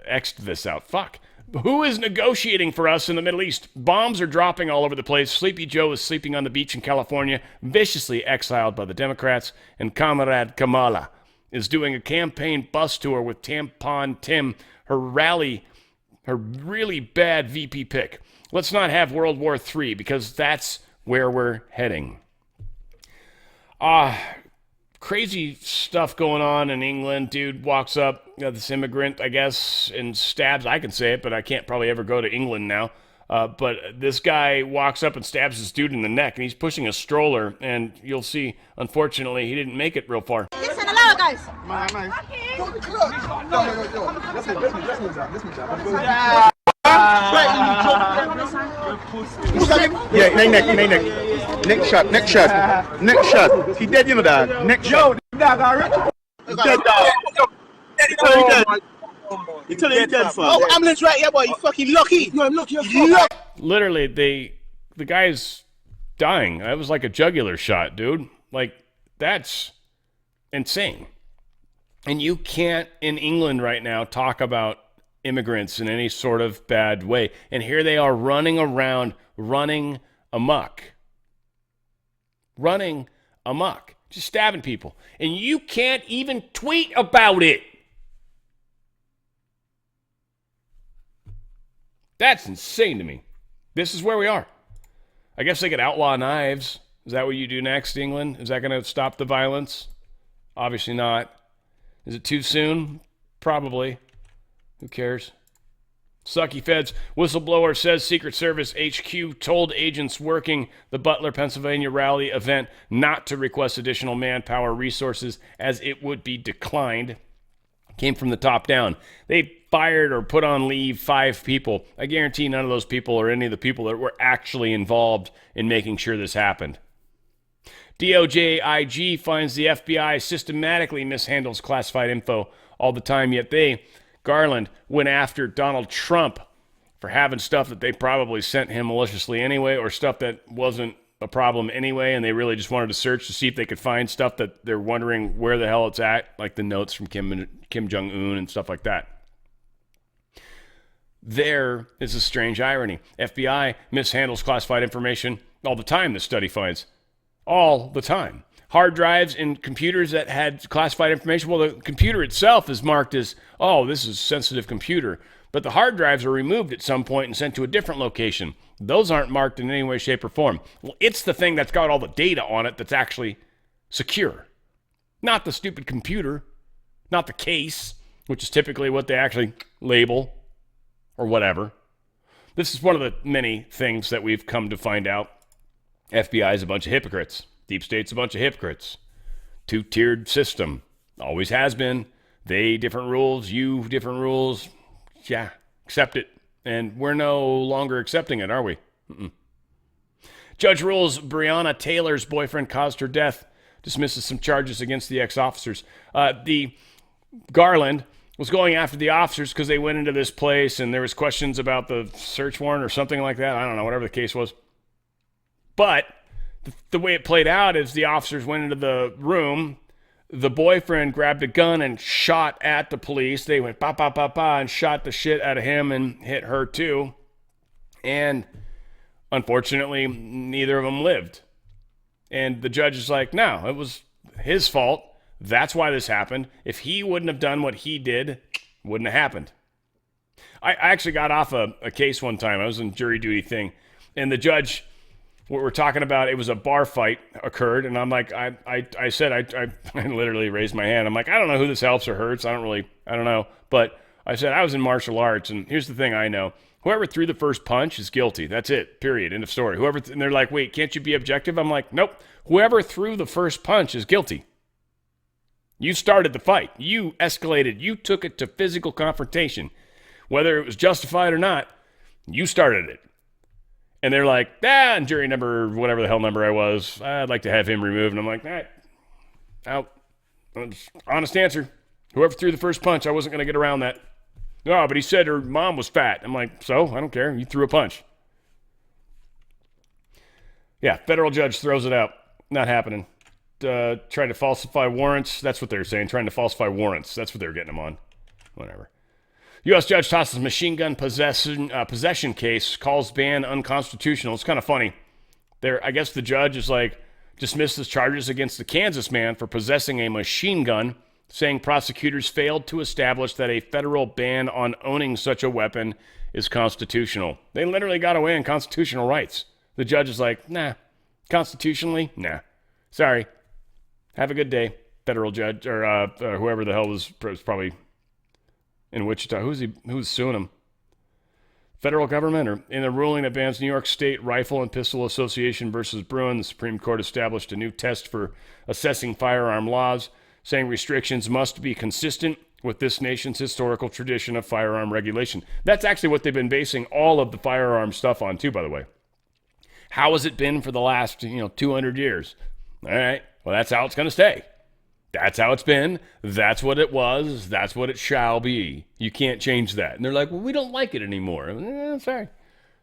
X'd this out. Fuck. Who is negotiating for us in the Middle East? Bombs are dropping all over the place. Sleepy Joe is sleeping on the beach in California, viciously exiled by the Democrats. And Comrade Kamala is doing a campaign bus tour with Tampon Tim, her really bad VP pick. Let's not have World War III, because that's where we're heading. Crazy stuff going on in England. Dude walks up, this immigrant, I guess, and stabs. I can say it, but I can't probably ever go to England now. But this guy walks up and stabs this dude in the neck, and he's pushing a stroller. And you'll see, unfortunately, he didn't make it real far. Listen, allow guys. Yeah, neck shot. He dead, you know that. Neck shot. Yo, dog already. He dead, dog. You tell him he dead, fam. Oh, ambulance right here, boy. You fucking lucky. No, I'm lucky. Literally, the guy's dying. That was like a jugular shot, dude. Like, that's insane. And you can't, in England right now, talk about immigrants in any sort of bad way. And here they are running around, running amok, just stabbing people. And you can't even tweet about it. That's insane to me. This is where we are. I guess they could outlaw knives. Is that what you do next, England? Is that going to stop the violence? Obviously not. Is it too soon? Probably. Who cares? Sucky feds. Whistleblower says Secret Service HQ told agents working the Butler, Pennsylvania rally event not to request additional manpower resources as it would be declined. Came from the top down. They fired or put on leave 5 people. I guarantee none of those people are any of the people that were actually involved in making sure this happened. DOJ IG finds the FBI systematically mishandles classified info all the time, yet Garland went after Donald Trump for having stuff that they probably sent him maliciously anyway, or stuff that wasn't a problem anyway, and they really just wanted to search to see if they could find stuff that they're wondering where the hell it's at, like the notes from Kim Jong-un and stuff like that. There is a strange irony. FBI mishandles classified information all the time, this study finds. All the time. Hard drives and computers that had classified information, well, the computer itself is marked as, oh, this is a sensitive computer. But the hard drives are removed at some point and sent to a different location. Those aren't marked in any way, shape, or form. Well, it's the thing that's got all the data on it that's actually secure. Not the stupid computer. Not the case, which is typically what they actually label or whatever. This is one of the many things that we've come to find out. FBI is a bunch of hypocrites. Deep State's a bunch of hypocrites. Two-tiered system. Always has been. They different rules, you different rules. Yeah, accept it. And we're no longer accepting it, are we? Mm-mm. Judge rules Breonna Taylor's boyfriend caused her death. Dismisses some charges against the ex-officers. The Garland was going after the officers because they went into this place and there was questions about the search warrant or something like that. I don't know, whatever the case was. But the way it played out is the officers went into the room. The boyfriend grabbed a gun and shot at the police. They went ba ba ba ba and shot the shit out of him and hit her too. And unfortunately, neither of them lived. And the judge is like, no, it was his fault. That's why this happened. If he wouldn't have done what he did, it wouldn't have happened. I actually got off a case one time. I was in jury duty thing. And the judge, what we're talking about, it was a bar fight occurred. And I'm like, I literally raised my hand. I'm like, I don't know who this helps or hurts. I don't know. But I said, I was in martial arts. And here's the thing I know. Whoever threw the first punch is guilty. That's it. Period. End of story. And they're like, wait, can't you be objective? I'm like, nope. Whoever threw the first punch is guilty. You started the fight. You escalated. You took it to physical confrontation. Whether it was justified or not, you started it. And they're like, and jury number, whatever the hell number I was, I'd like to have him removed. And I'm like, out. Honest answer. Whoever threw the first punch, I wasn't going to get around that. No, but he said her mom was fat. I'm like, so? I don't care. You threw a punch. Yeah, federal judge throws it out. Not happening. Trying to falsify warrants. That's what they're saying. Trying to falsify warrants. That's what they're getting them on. Whatever. U.S. judge tosses machine gun possession case, calls ban unconstitutional. It's kind of funny. I guess the judge is like, dismisses charges against the Kansas man for possessing a machine gun, saying prosecutors failed to establish that a federal ban on owning such a weapon is constitutional. They literally got away on constitutional rights. The judge is like, nah, constitutionally, nah. Sorry. Have a good day, federal judge, or whoever the hell was probably in Wichita. Who's suing him? Federal government? Or in a ruling that bans New York State Rifle and Pistol Association versus Bruin, the Supreme Court established a new test for assessing firearm laws, saying restrictions must be consistent with this nation's historical tradition of firearm regulation. That's actually what they've been basing all of the firearm stuff on, too, by the way. How has it been for the last, 200 years? All right, well, that's how it's going to stay. That's how it's been. That's what it was. That's what it shall be. You can't change that. And they're like, well, we don't like it anymore. Sorry.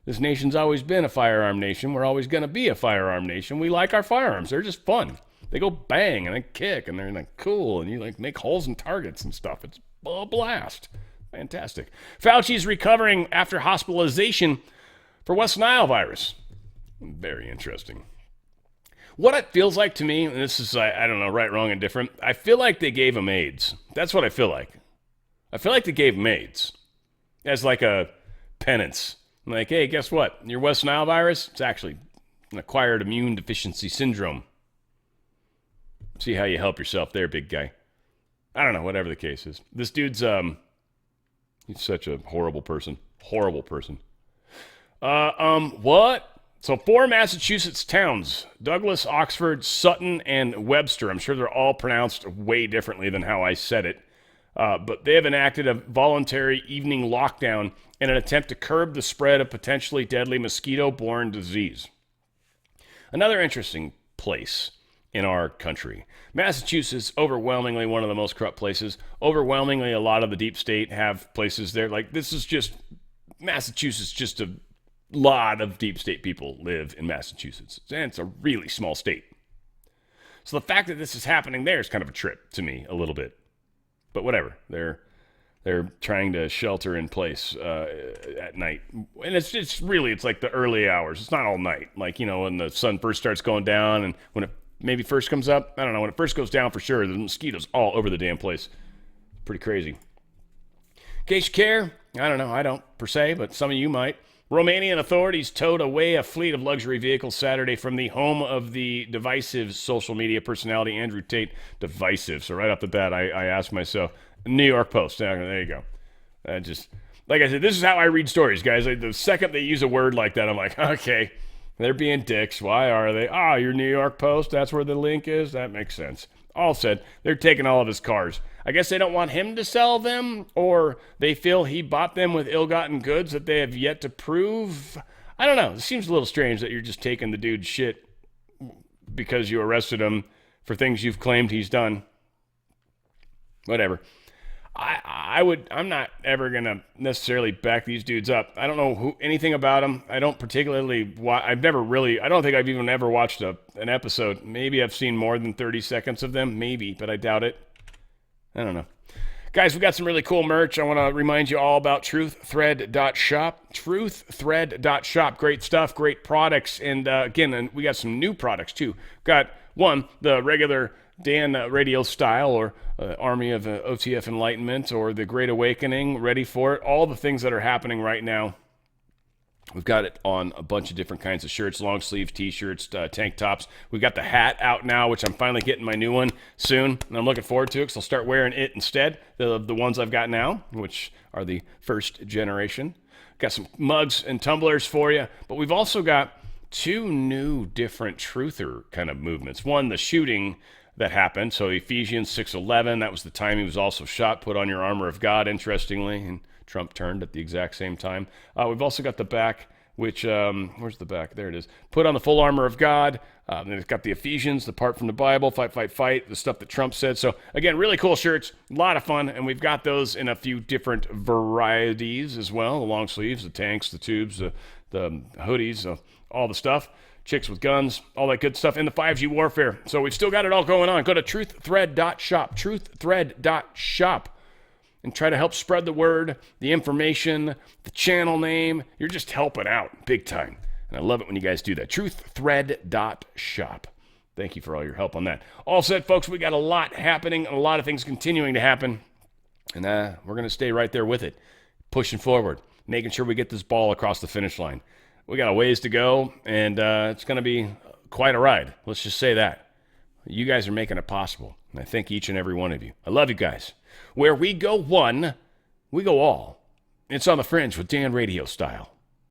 This nation's always been a firearm nation. We're always going to be a firearm nation. We like our firearms. They're just fun. They go bang and they kick and they're like cool and you like make holes in targets and stuff. It's a blast. Fantastic. Fauci's recovering after hospitalization for West Nile virus. Very interesting. What it feels like to me, and this is, I don't know, right, wrong, and different, I feel like they gave him AIDS. That's what I feel like. I feel like they gave him AIDS as like a penance. Like, hey, guess what? Your West Nile virus, it's actually an acquired immune deficiency syndrome. See how you help yourself there, big guy. I don't know, whatever the case is. This dude's, he's such a horrible person. Horrible person. What? So 4 Massachusetts towns, Douglas, Oxford, Sutton, and Webster. I'm sure they're all pronounced way differently than how I said it. But they have enacted a voluntary evening lockdown in an attempt to curb the spread of potentially deadly mosquito-borne disease. Another interesting place in our country. Massachusetts, overwhelmingly one of the most corrupt places. Overwhelmingly, a lot of the deep state have places there. Like, this is just, Massachusetts, just a lot of deep state people live in Massachusetts, and it's a really small state. So the fact that this is happening there is kind of a trip to me, a little bit. But whatever, they're trying to shelter in place at night, and it's like the early hours. It's not all night, like when the sun first starts going down, and when it maybe first comes up. I don't know, when it first goes down for sure. The mosquitoes all over the damn place. Pretty crazy. In case you care, I don't know, I don't per se, but some of you might. Romanian authorities towed away a fleet of luxury vehicles Saturday from the home of the divisive social media personality Andrew Tate. Divisive. So right off the bat, I asked myself, New York Post. There you go. Like I said, this is how I read stories, guys. The second they use a word like that, I'm like, okay, they're being dicks. Why are they? Your New York Post, that's where the link is? That makes sense. All said, they're taking all of his cars. I guess they don't want him to sell them, or they feel he bought them with ill-gotten goods that they have yet to prove. I don't know. It seems a little strange that you're just taking the dude's shit because you arrested him for things you've claimed he's done. Whatever. I'm not ever gonna necessarily back these dudes up. I don't know anything about them. I don't particularly. I don't think I've even ever watched an episode. Maybe I've seen more than 30 seconds of them. Maybe, but I doubt it. I don't know. Guys, we got some really cool merch. I want to remind you all about truththread.shop. Truththread.shop. Great stuff, great products. And again, we got some new products too. Got one, the regular Dan radio style, or Army of OTF Enlightenment, or the Great Awakening, ready for it. All the things that are happening right now. We've got it on a bunch of different kinds of shirts, long sleeves, t-shirts, tank tops. We've got the hat out now, which I'm finally getting my new one soon, and I'm looking forward to it, because I'll start wearing it instead of the ones I've got now, which are the first generation. Got some mugs and tumblers for you, but we've also got two new different truther kind of movements. One, the shooting that happened. So Ephesians 6:11, that was the time he was also shot. Put on your armor of God, interestingly, and Trump turned at the exact same time. We've also got the back, which, where's the back? There it is. Put on the full armor of God. Then it's got the Ephesians, the part from the Bible, fight, fight, fight, the stuff that Trump said. So again, really cool shirts, a lot of fun, and we've got those in a few different varieties as well. The long sleeves, the tanks, the tubes, the hoodies, all the stuff. Chicks with guns, all that good stuff in the 5G warfare. So we've still got it all going on. Go to truththread.shop, truththread.shop, and try to help spread the word, the information, the channel name. You're just helping out big time. And I love it when you guys do that. Truththread.shop. Thank you for all your help on that. All said, folks, we got a lot happening and a lot of things continuing to happen. And we're going to stay right there with it, pushing forward, making sure we get this ball across the finish line. We got a ways to go, and it's going to be quite a ride. Let's just say that. You guys are making it possible, and I thank each and every one of you. I love you guys. Where we go one, we go all. It's on the Fringe with Dan Radio Style.